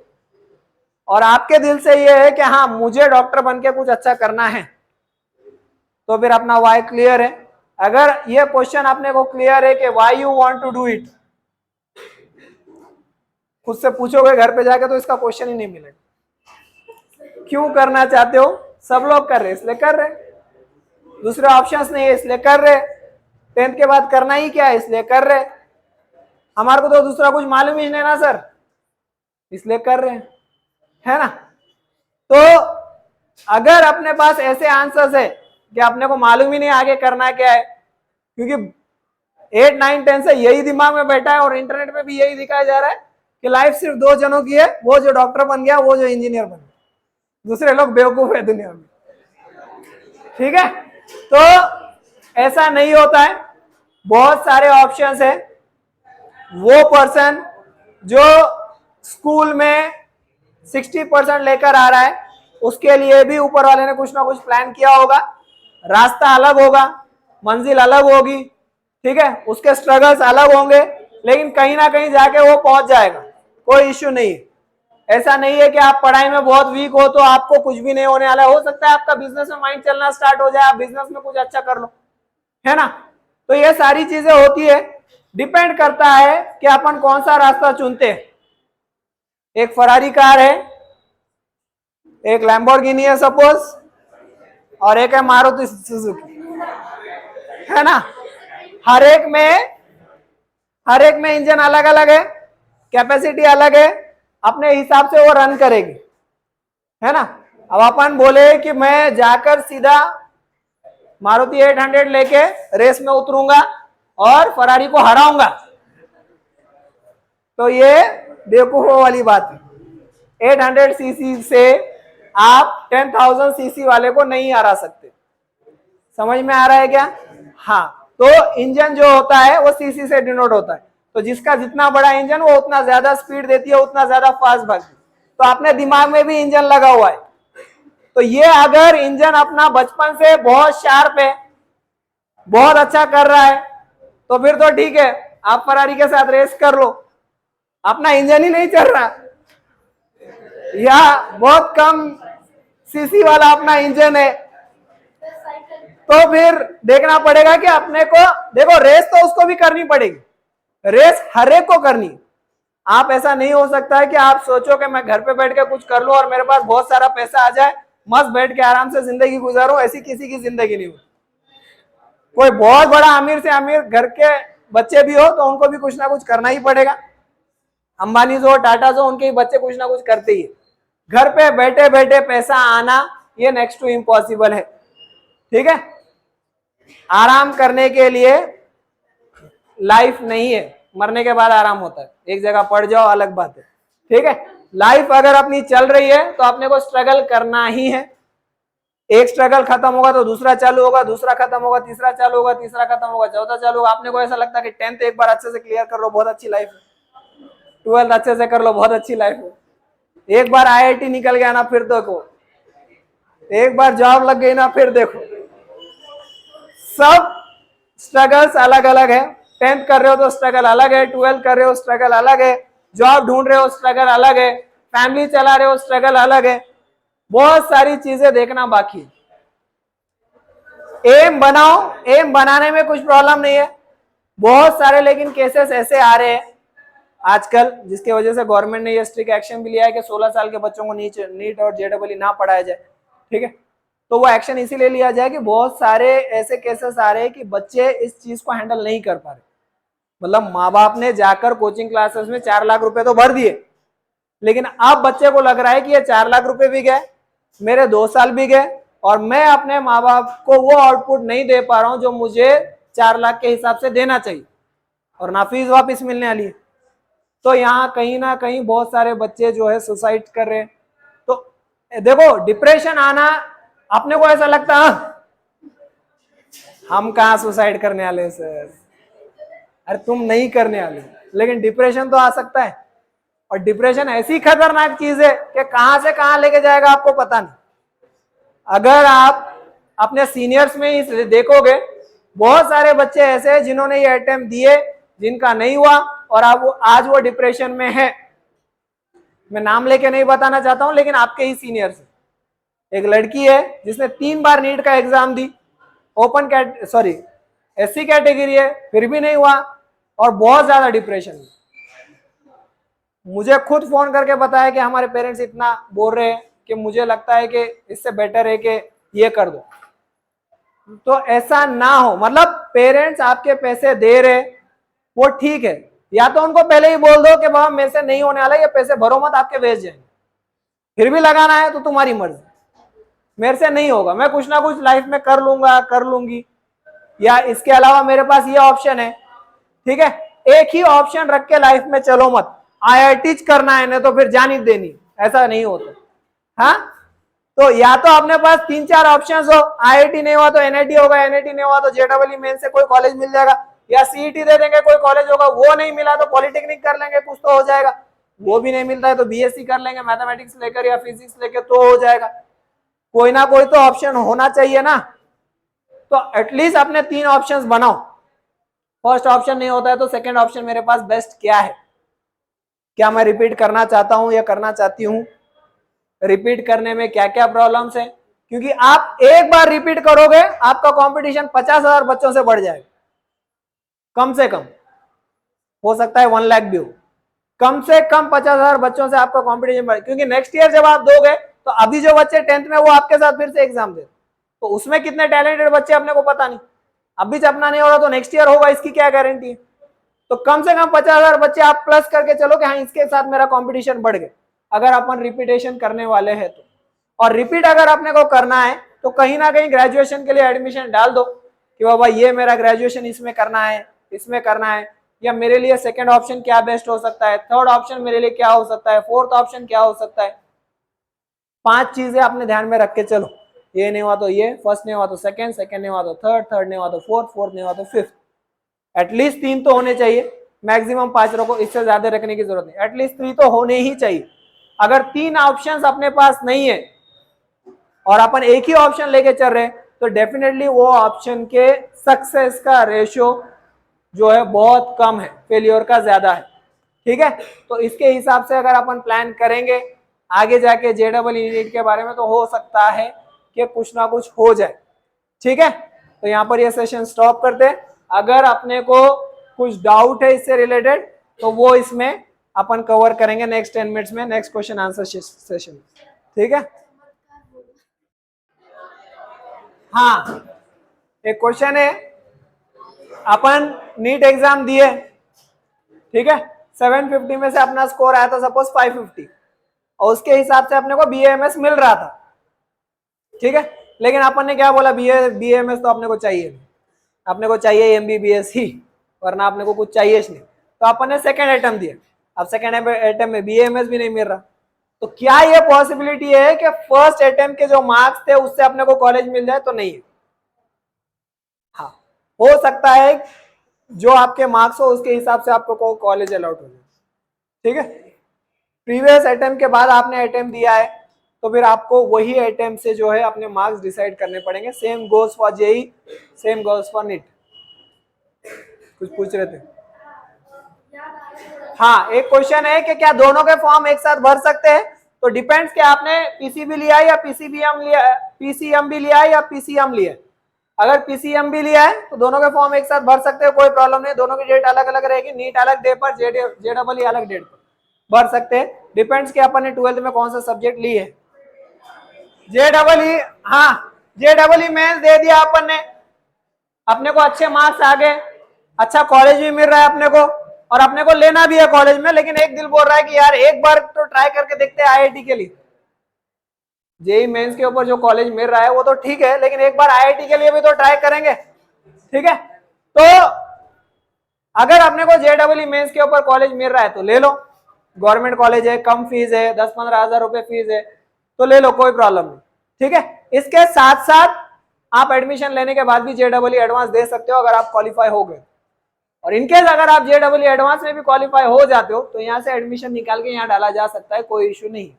और आपके दिल से ये है कि हाँ मुझे डॉक्टर बन के कुछ अच्छा करना है, तो फिर अपना वाई क्लियर है। अगर ये क्वेश्चन अपने को क्लियर है कि why you want to do it, खुद से पूछोगे घर पे जाके तो इसका क्वेश्चन ही नहीं मिलेगा। क्यों करना चाहते हो, सब लोग कर रहे इसलिए कर रहे, दूसरे ऑप्शंस नहीं है इसलिए कर रहे, 10th के बाद करना ही क्या है इसलिए कर रहे, हमारे को तो दूसरा कुछ मालूम ही नहीं ना सर, इसलिए कर रहे हैं, है ना। तो अगर अपने पास ऐसे आंसर्स है कि अपने को मालूम ही नहीं आगे करना क्या है, क्योंकि 8, 9, 10 से यही दिमाग में बैठा है और इंटरनेट पे भी यही दिखाया जा रहा है कि लाइफ सिर्फ 2 जनों की है, वो जो डॉक्टर बन गया, वो जो इंजीनियर बन गया, दूसरे लोग बेवकूफ है दुनिया में, ठीक है। तो ऐसा नहीं होता है, बहुत सारे ऑप्शंस है। वो पर्सन जो स्कूल में 60% लेकर आ रहा है, उसके लिए भी ऊपर वाले ने कुछ ना कुछ प्लान किया होगा, रास्ता अलग होगा, मंजिल अलग होगी, ठीक है, उसके स्ट्रगल्स अलग होंगे, लेकिन कहीं ना कहीं जाके वो पहुंच जाएगा, कोई इश्यू नहीं है। ऐसा नहीं है कि आप पढ़ाई में बहुत वीक हो तो आपको कुछ भी नहीं होने वाला, हो सकता है आपका बिजनेस में माइंड चलना स्टार्ट हो जाए, आप बिजनेस में कुछ अच्छा कर लो, है ना। तो ये सारी चीजें होती है, डिपेंड करता है कि अपन कौन सा रास्ता चुनते हैं। एक फरारी कार है, एक लैम्बोर्गिनी है सपोज, और एक है मारुति सुजुकी, है ना। हर एक में इंजन अलग अलग है, कैपेसिटी अलग है, अपने हिसाब से वो रन करेगी, है ना। अब अपन बोले कि मैं जाकर सीधा मारुति 800 लेके रेस में उतरूंगा और फरारी को हराऊंगा, तो ये बेवकूफों वाली बात है। 800 सीसी से आप 10,000 सीसी वाले को नहीं हरा सकते, समझ में आ रहा है क्या। हाँ, तो इंजन जो होता है वो सीसी से डिनोट होता है, तो जिसका जितना बड़ा इंजन वो उतना ज्यादा स्पीड देती है, उतना ज्यादा फास्ट भागती है। तो अपने दिमाग में भी इंजन लगा हुआ है, तो ये अगर इंजन अपना बचपन से बहुत शार्प है, बहुत अच्छा कर रहा है, तो फिर तो ठीक है, आप फरारी के साथ रेस कर लो, अपना इंजन ही नहीं चल रहा, या बहुत कम सीसी वाला अपना इंजन है, तो फिर देखना पड़ेगा कि अपने को, देखो रेस तो उसको भी करनी पड़ेगी, रेस हर एक को करनी। आप ऐसा नहीं हो सकता है कि आप सोचो कि मैं घर पे बैठ के कुछ कर लूं और मेरे पास बहुत सारा पैसा आ जाए, मस्त बैठ के आराम से जिंदगी गुजारो, ऐसी किसी की जिंदगी नहीं होती। कोई बहुत बड़ा अमीर से अमीर घर के बच्चे भी हो तो उनको भी कुछ ना कुछ करना ही पड़ेगा, अंबानी जो टाटा जो उनके बच्चे कुछ ना कुछ करते ही है। घर पे बैठे बैठे पैसा आना ये नेक्स्ट टू इम्पॉसिबल है, ठीक है। आराम करने के लिए लाइफ नहीं है, मरने के बाद आराम होता है, एक जगह पड़ जाओ अलग बात है, ठीक है। लाइफ अगर अपनी चल रही है तो अपने को स्ट्रगल करना ही है, एक स्ट्रगल खत्म होगा तो दूसरा चालू होगा, दूसरा खत्म होगा तीसरा चालू होगा, तीसरा खत्म होगा चौथा चालू होगा। आपने को ऐसा लगता है कि 10th एक बार अच्छे से क्लियर कर लो, बहुत अच्छी लाइफ है, 12th अच्छे से कर लो, बहुत अच्छी लाइफ है, एक बार IIT निकल गया ना फिर देखो, एक बार जॉब लग गई ना फिर देखो, सब स्ट्रगल्स अलग अलग है। 10th कर रहे हो तो स्ट्रगल अलग है, 12th कर रहे हो स्ट्रगल अलग है, जॉब ढूंढ रहे हो स्ट्रगल अलग है, फैमिली चला रहे हो स्ट्रगल अलग है, बहुत सारी चीजें देखना बाकी। एम बनाओ, एम बनाने में कुछ प्रॉब्लम नहीं है, बहुत सारे लेकिन केसेस ऐसे आ रहे हैं आजकल जिसकी वजह से गवर्नमेंट ने ये स्ट्रिक्ट एक्शन भी लिया है कि 16 साल के बच्चों को नीट और JEE ना पढ़ाया जाए, ठीक है। तो वो एक्शन इसीलिए लिया जाए कि बहुत सारे ऐसे केसेस आ रहे हैं कि बच्चे इस चीज को हैंडल नहीं कर पा रहे, मतलब माँ बाप ने जाकर कोचिंग क्लासेस में 4 लाख रुपए तो भर दिए, लेकिन अब बच्चे को लग रहा है कि ये 4 लाख रुपए भी गए, मेरे 2 साल भी गए, और मैं अपने माँ बाप को वो आउटपुट नहीं दे पा रहा हूं जो मुझे 4 लाख के हिसाब से देना चाहिए, और ना फीस वापिस मिलने वाली है। तो यहाँ कहीं ना कहीं बहुत सारे बच्चे जो है सुसाइड कर रहे हैं। तो देखो डिप्रेशन आना, अपने को ऐसा लगता है हम कहाँ सुसाइड करने वाले सर, अरे तुम नहीं करने वाले, लेकिन डिप्रेशन तो आ सकता है। और डिप्रेशन ऐसी खतरनाक चीज है कि कहां से कहां लेके जाएगा आपको पता नहीं। अगर आप अपने सीनियर्स में ही देखोगे, बहुत सारे बच्चे ऐसे हैं जिन्होंने ये अटेम्प्ट दिए, जिनका नहीं हुआ, और आज वो डिप्रेशन में है। मैं नाम लेके नहीं बताना चाहता हूं, लेकिन आपके ही सीनियर से एक लड़की है जिसने 3 बार नीट का एग्जाम दी, एससी कैटेगरी है, फिर भी नहीं हुआ, और बहुत ज्यादा डिप्रेशन में। मुझे खुद फोन करके बताया कि हमारे पेरेंट्स इतना बोल रहे हैं कि मुझे लगता है कि इससे बेटर है कि ये कर दो। तो ऐसा ना हो, मतलब पेरेंट्स आपके पैसे दे रहे, वो ठीक है, या तो उनको पहले ही बोल दो कि बाबा मेरे से नहीं होने वाला, ये पैसे भरो मत, आपके वेस्ट जाएंगे। फिर भी लगाना है तो तुम्हारी मर्जी, मेरे से नहीं होगा, मैं कुछ ना कुछ लाइफ में कर लूंगा, कर लूंगी, या इसके अलावा मेरे पास ये ऑप्शन है। ठीक है, एक ही ऑप्शन रख के लाइफ में चलो मत, IIT करना है ना तो फिर जान ही देनी, ऐसा नहीं होता। हाँ, तो या तो अपने पास 3-4 ऑप्शंस हो, IIT नहीं हुआ तो NIT होगा, NIT नहीं हुआ तो JEE मेन से कोई कॉलेज मिल जाएगा, या CET दे देंगे कोई कॉलेज होगा, वो नहीं मिला तो पॉलिटेक्निक कर लेंगे, कुछ तो हो जाएगा, वो भी नहीं मिलता है तो BSc कर लेंगे मैथमेटिक्स लेकर या फिजिक्स लेकर, तो हो जाएगा। कोई ना कोई तो ऑप्शन होना चाहिए ना। तो एटलीस्ट अपने 3 ऑप्शंस बनाओ। फर्स्ट ऑप्शन नहीं होता है तो सेकंड ऑप्शन मेरे पास बेस्ट क्या है, क्या मैं रिपीट करना चाहता हूं या करना चाहती हूं, रिपीट करने में क्या क्या प्रॉब्लम्स है, क्योंकि आप एक बार रिपीट करोगे आपका कंपटीशन 50,000 बच्चों से बढ़ जाएगा, कम से कम, हो सकता है 1 लाख भी हो, कम से कम 50,000 बच्चों से आपका कंपटीशन बढ़े। क्योंकि नेक्स्ट ईयर जब आप दोगे तो अभी जो बच्चे 10th में वो आपके साथ फिर से एग्जाम दे, तो उसमें कितने टैलेंटेड बच्चे अपने को पता नहीं, अभी अपना नहीं हो रहा तो नेक्स्ट ईयर होगा, इसकी क्या गारंटी है। तो कम से कम 50,000 बच्चे आप प्लस करके चलो कि हाँ इसके साथ मेरा कंपटीशन बढ़ गया, अगर अपन रिपीटेशन करने वाले हैं तो। और रिपीट अगर अपने को करना है तो कहीं ना कहीं ग्रेजुएशन के लिए एडमिशन डाल दो कि बाबा ये मेरा ग्रेजुएशन इसमें करना है, इसमें करना है, या मेरे लिए सेकंड ऑप्शन क्या बेस्ट हो सकता है, थर्ड ऑप्शन मेरे लिए क्या हो सकता है, फोर्थ ऑप्शन क्या हो सकता है। 5 चीजें आपने ध्यान में रख के चलो, ये नहीं हुआ तो ये, फर्स्ट नहीं हुआ तो सेकंड, सेकंड नहीं हुआ तो थर्ड, थर्ड नहीं हुआ तो फोर्थ, फोर्थ नहीं हुआ तो फिफ्थ। एटलीस्ट 3 तो होने चाहिए, मैक्सिमम 5 रखो, इससे ज्यादा रखने की जरूरत नहीं, एटलीस्ट 3 तो होने ही चाहिए। अगर 3 ऑप्शंस अपने पास नहीं है और अपन एक ही ऑप्शन लेके चल रहे हैं तो डेफिनेटली वो ऑप्शन के सक्सेस का रेशियो जो है बहुत कम है, फेलियर का ज्यादा है। ठीक है, तो इसके हिसाब से अगर अपन प्लान करेंगे आगे जाके JEE नीट के बारे में, तो हो सकता है कि कुछ ना कुछ हो जाए। ठीक है, तो यहाँ पर ये सेशन स्टॉप करते हैं। अगर अपने को कुछ डाउट है इससे रिलेटेड तो वो इसमें अपन कवर करेंगे नेक्स्ट 10 मिनट्स में, नेक्स्ट क्वेश्चन आंसर सेशन। ठीक है, हाँ, एक क्वेश्चन है, अपन नीट एग्जाम दिए, ठीक है, 750 में से अपना स्कोर आया था सपोज 550, और उसके हिसाब से अपने को BAMS मिल रहा था। ठीक है, लेकिन अपन ने क्या बोला, BAMS तो अपने को चाहिए, अपने को चाहिए MBBS ही, वरना अपने को कुछ चाहिए नहीं। तो अपन ने सेकेंड अटेम्प्ट दिया, अब सेकेंड अटेम्प्ट में BAMS भी नहीं मिल रहा, तो क्या ये पॉसिबिलिटी है कि फर्स्ट अटेम्प्ट के जो मार्क्स थे उससे अपने को कॉलेज मिल जाए? तो नहीं है। हाँ, हो सकता है जो आपके मार्क्स हो उसके हिसाब से आपको कॉलेज अलॉट हो जाए। ठीक है, प्रीवियस अटेम्प्ट के बाद आपने अटेम्प्ट दिया है तो फिर आपको वही अटेम्प्ट से जो है अपने मार्क्स डिसाइड करने पड़ेंगे। Same goes for JEE, same goes for NEET. कुछ पूछ रहे थे? हाँ, एक क्वेश्चन है कि क्या दोनों के फॉर्म एक साथ भर सकते हैं? तो डिपेंड्स कि आपने PCB लिया है या PCBM लिया, PCMB लिया है या PCM लिया है। अगर PCMB लिया है तो दोनों के फॉर्म एक साथ भर सकते हैं, कोई प्रॉब्लम नहीं, दोनों की डेट अलग अलग रहेगी, नीट अलग डे पर, JEE अलग डेट पर भर सकते हैं। डिपेंड्स कि अपन ने 12th में कौन सा सब्जेक्ट ली है। JEE, हाँ, JEE मेंस दे दिया अपन ने, अपने को अच्छे मार्क्स आ गए, अच्छा कॉलेज भी मिल रहा है अपने को, और अपने को लेना भी है कॉलेज में, लेकिन एक दिल बोल रहा है कि यार एक बार तो ट्राई करके देखते हैं IIT के लिए। JEE मेंस के ऊपर जो कॉलेज मिल रहा है वो तो ठीक है, लेकिन एक बार IIT के लिए भी तो ट्राई करेंगे। ठीक है, तो अगर अपने को JEE मेंस के ऊपर कॉलेज मिल रहा है तो ले लो, गवर्नमेंट कॉलेज है, कम फीस है, 10-15 हजार रुपए फीस है, तो ले लो, कोई प्रॉब्लम नहीं। ठीक है, इसके साथ साथ आप एडमिशन लेने के बाद भी JEE एडवांस दे सकते हो अगर आप क्वालिफाई हो गए। और इनकेस अगर आप JEE एडवांस में भी क्वालिफाई हो जाते हो तो यहाँ से एडमिशन निकाल के यहाँ डाला जा सकता है, कोई इश्यू नहीं।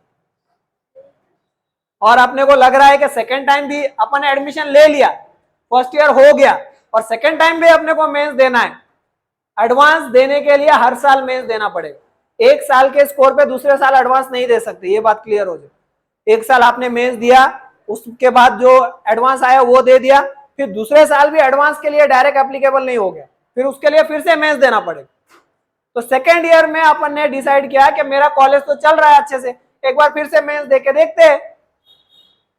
और अपने को लग रहा है कि सेकेंड टाइम भी अपन एडमिशन ले लिया, फर्स्ट ईयर हो गया और सेकेंड टाइम भी अपने को मेंस देना है, एडवांस देने के लिए हर साल मेंस देना पड़ेगा। एक साल के स्कोर पे दूसरे साल एडवांस नहीं दे सकते, ये बात क्लियर हो जाए। एक साल आपने मेंस दिया, उसके बाद जो एडवांस आया वो दे दिया, फिर दूसरे साल भी एडवांस के लिए डायरेक्ट एप्लीकेबल नहीं हो गया, फिर उसके लिए फिर से मेंस देना पड़ेगा। तो सेकेंड ईयर में अपन ने डिसाइड किया कि मेरा कॉलेज तो चल रहा है अच्छे से, एक बार फिर से मेंस देके देखते हैं।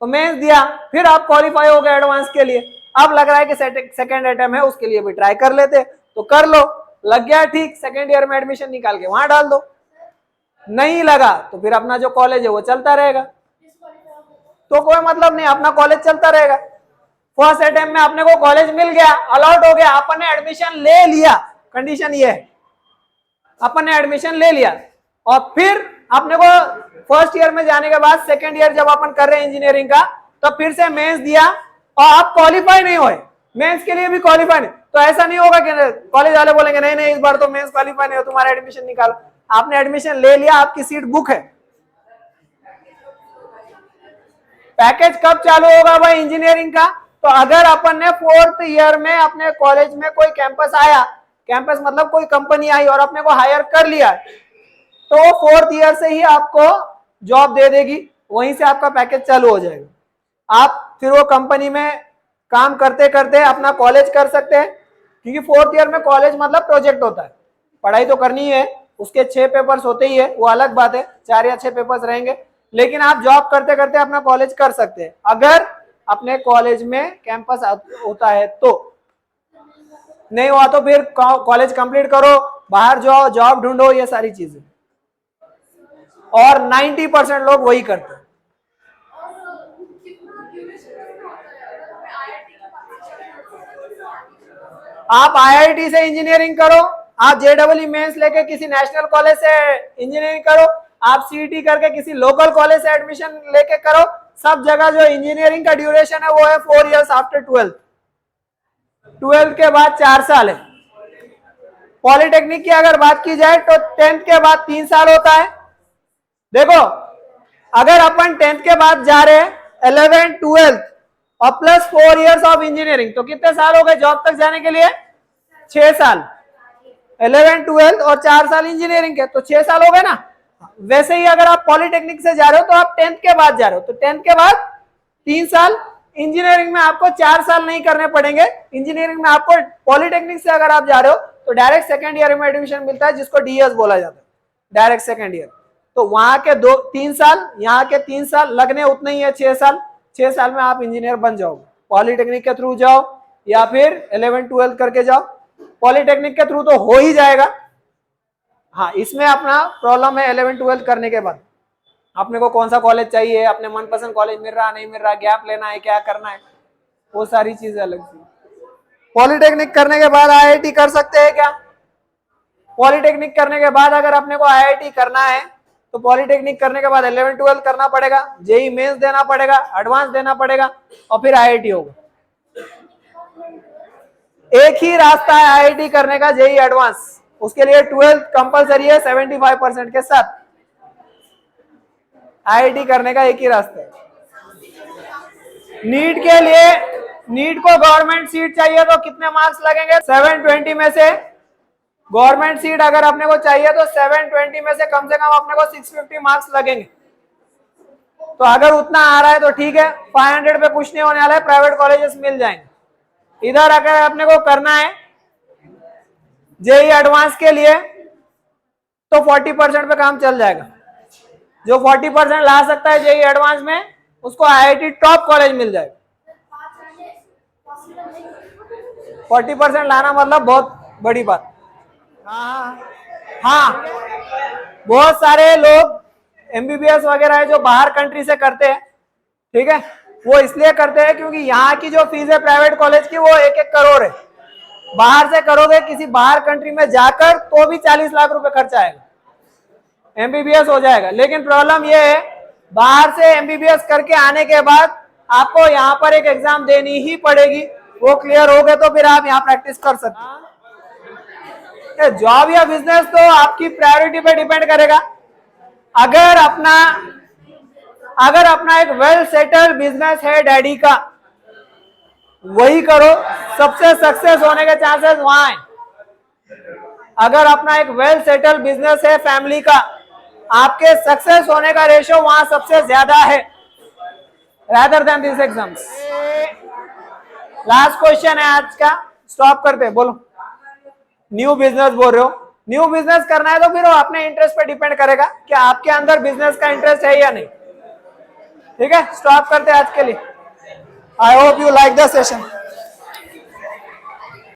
तो मेंस दिया, फिर आप क्वालिफाई हो गए एडवांस के लिए, अब लग रहा है कि सेकेंड अटेम्प्ट है, उसके लिए भी ट्राई कर लेते, तो कर लो। लग गया ठीक, सेकेंड ईयर में एडमिशन निकाल के वहां डाल दो। नहीं लगा तो फिर अपना जो कॉलेज है वो चलता रहेगा, तो कोई मतलब नहीं, अपना कॉलेज चलता रहेगा। फर्स्ट अटेम्प्ट में अपने को कॉलेज मिल गया, अलॉट हो गया, अपन ने एडमिशन ले लिया। कंडीशन ये है, अपन ने एडमिशन ले लिया और फिर अपने को फर्स्ट ईयर में जाने के बाद सेकेंड ईयर जब अपन कर रहे हैं इंजीनियरिंग का, तो फिर से मेंस दिया और आप क्वालिफाई नहीं हुए, मेंस के लिए भी क्वालिफाई नहीं, तो ऐसा नहीं होगा कि कॉलेज वाले बोलेंगे नहीं नहीं इस बार तो मेंस क्वालिफाई नहीं हो, तुम्हारा एडमिशन निकालो। आपने एडमिशन ले लिया, आपकी सीट बुक है। पैकेज कब चालू होगा भाई इंजीनियरिंग का? तो अगर अपन ने फोर्थ ईयर में अपने कॉलेज में कोई कैंपस आया, कैंपस मतलब कोई कंपनी आई और अपने को हायर कर लिया, तो फोर्थ ईयर से ही आपको जॉब दे देगी, वहीं से आपका पैकेज चालू हो जाएगा। आप फिर वो कंपनी में काम करते करते अपना कॉलेज कर सकते हैं, क्योंकि फोर्थ ईयर में कॉलेज मतलब प्रोजेक्ट होता है, पढ़ाई तो करनी है, उसके 6 पेपर्स होते ही है, वो अलग बात है, 4 या 6 पेपर्स रहेंगे, लेकिन आप जॉब करते करते अपना कॉलेज कर सकते हैं अगर अपने कॉलेज में कैंपस होता है। तो नहीं हुआ तो फिर कॉलेज कंप्लीट करो, बाहर जाओ, जॉब ढूंढो, ये सारी चीजें, और 90% लोग वही करते हैं। आप IIT से इंजीनियरिंग करो, आप JEE मेंस लेके किसी नेशनल कॉलेज से इंजीनियरिंग करो, आप CET करके किसी लोकल कॉलेज से एडमिशन लेके करो, सब जगह जो इंजीनियरिंग का ड्यूरेशन है वो है 4 इयर्स आफ्टर 12th। 12th के बाद 4 साल है। पॉलिटेक्निक की अगर बात की जाए तो 10th के बाद 3 साल होता है। देखो अगर अपन 10th के बाद जा रहे हैं 11th 12th और प्लस 4 इयर्स ऑफ इंजीनियरिंग, तो कितने साल हो गए जॉब तक जाने के लिए? 6 साल। 11th 12th और 4 साल इंजीनियरिंग के, तो 6 साल हो गए ना। वैसे ही अगर आप पॉलिटेक्निक से जा रहे हो तो आप 10th के बाद जा रहे हो, तो 10th के बाद 3 साल, इंजीनियरिंग में आपको 4 साल नहीं करने पड़ेंगे। इंजीनियरिंग में आपको पॉलिटेक्निक से अगर आप जा रहे हो तो डायरेक्ट सेकेंड ईयर में एडमिशन मिलता है, जिसको DS बोला जाता है, डायरेक्ट सेकेंड ईयर। तो वहां के 3 साल, यहाँ के 3 साल लगने उतने ही है, 6 साल। 6 साल में आप इंजीनियर बन जाओगे। पॉलिटेक्निक के थ्रू जाओ या फिर 11th 12th करके जाओ, पॉलिटेक्निक के थ्रू तो हो ही जाएगा। हाँ, इसमें अपना प्रॉब्लम है 11th 12th करने के बाद अपने को कौन सा कॉलेज चाहिए, अपने मनपसंद कॉलेज मिल रहा नहीं मिल रहा, गैप लेना है, क्या करना है, वो सारी चीजें अलग थी। पॉलिटेक्निक करने के बाद IIT कर सकते हैं क्या? पॉलिटेक्निक करने के बाद अगर अपने को IIT करना है तो पॉलिटेक्निक करने के बाद 11th 12th करना पड़ेगा, JEE मेंस देना पड़ेगा, एडवांस देना पड़ेगा और फिर IIT होगा। एक ही रास्ता है IIT करने का, JEE एडवांस। उसके लिए 12th कंपलसरी है 75% के साथ। IIT करने का एक ही रास्ता है। नीट के लिए, नीट को गवर्नमेंट सीट चाहिए तो कितने मार्क्स लगेंगे? 720 में से गवर्नमेंट सीट अगर अपने को चाहिए तो 720 में से कम अपने को 650 मार्क्स लगेंगे। तो अगर उतना आ रहा है तो ठीक है, 500 पे कुछ नहीं होने वाला है, प्राइवेट कॉलेजेस मिल जाएंगे। इधर अगर अपने को करना है JEE एडवांस के लिए तो 40% पे काम चल जाएगा। जो 40% ला सकता है JEE एडवांस में, उसको IIT टॉप कॉलेज मिल जाएगा। 40% लाना मतलब बहुत बड़ी बात। हाँ, बहुत सारे लोग MBBS वगैरह है जो बाहर कंट्री से करते हैं, ठीक है, वो इसलिए करते हैं क्योंकि यहाँ की जो फीस है प्राइवेट कॉलेज की वो 1-1 करोड़ है। बाहर से करोगे किसी बाहर कंट्री में जाकर तो भी 40 लाख रुपए खर्च आएगा, MBBS हो जाएगा। लेकिन प्रॉब्लम ये है, बाहर से MBBS करके आने के बाद आपको यहाँ पर एक एग्जाम देनी ही पड़ेगी, वो क्लियर हो गए तो फिर आप यहाँ प्रैक्टिस कर सकते हैं। जॉब या बिजनेस तो आपकी प्रायोरिटी पे डिपेंड करेगा। अगर अपना एक वेल सेटल्ड बिजनेस है डैडी का, वही करो, सबसे सक्सेस होने के चांसेस वहां है। अगर अपना एक वेल सेटल्ड बिजनेस है फैमिली का, आपके सक्सेस होने का रेशियो वहां सबसे ज्यादा है rather than these exams। Last question है आज का, स्टॉप करते हैं, बोलो। न्यू बिजनेस बोल रहे हो, न्यू बिजनेस करना है तो फिर वो अपने इंटरेस्ट पे डिपेंड करेगा कि आपके अंदर बिजनेस का इंटरेस्ट है या नहीं। ठीक है, स्टॉप करते हैं आज के लिए। I hope you like the session.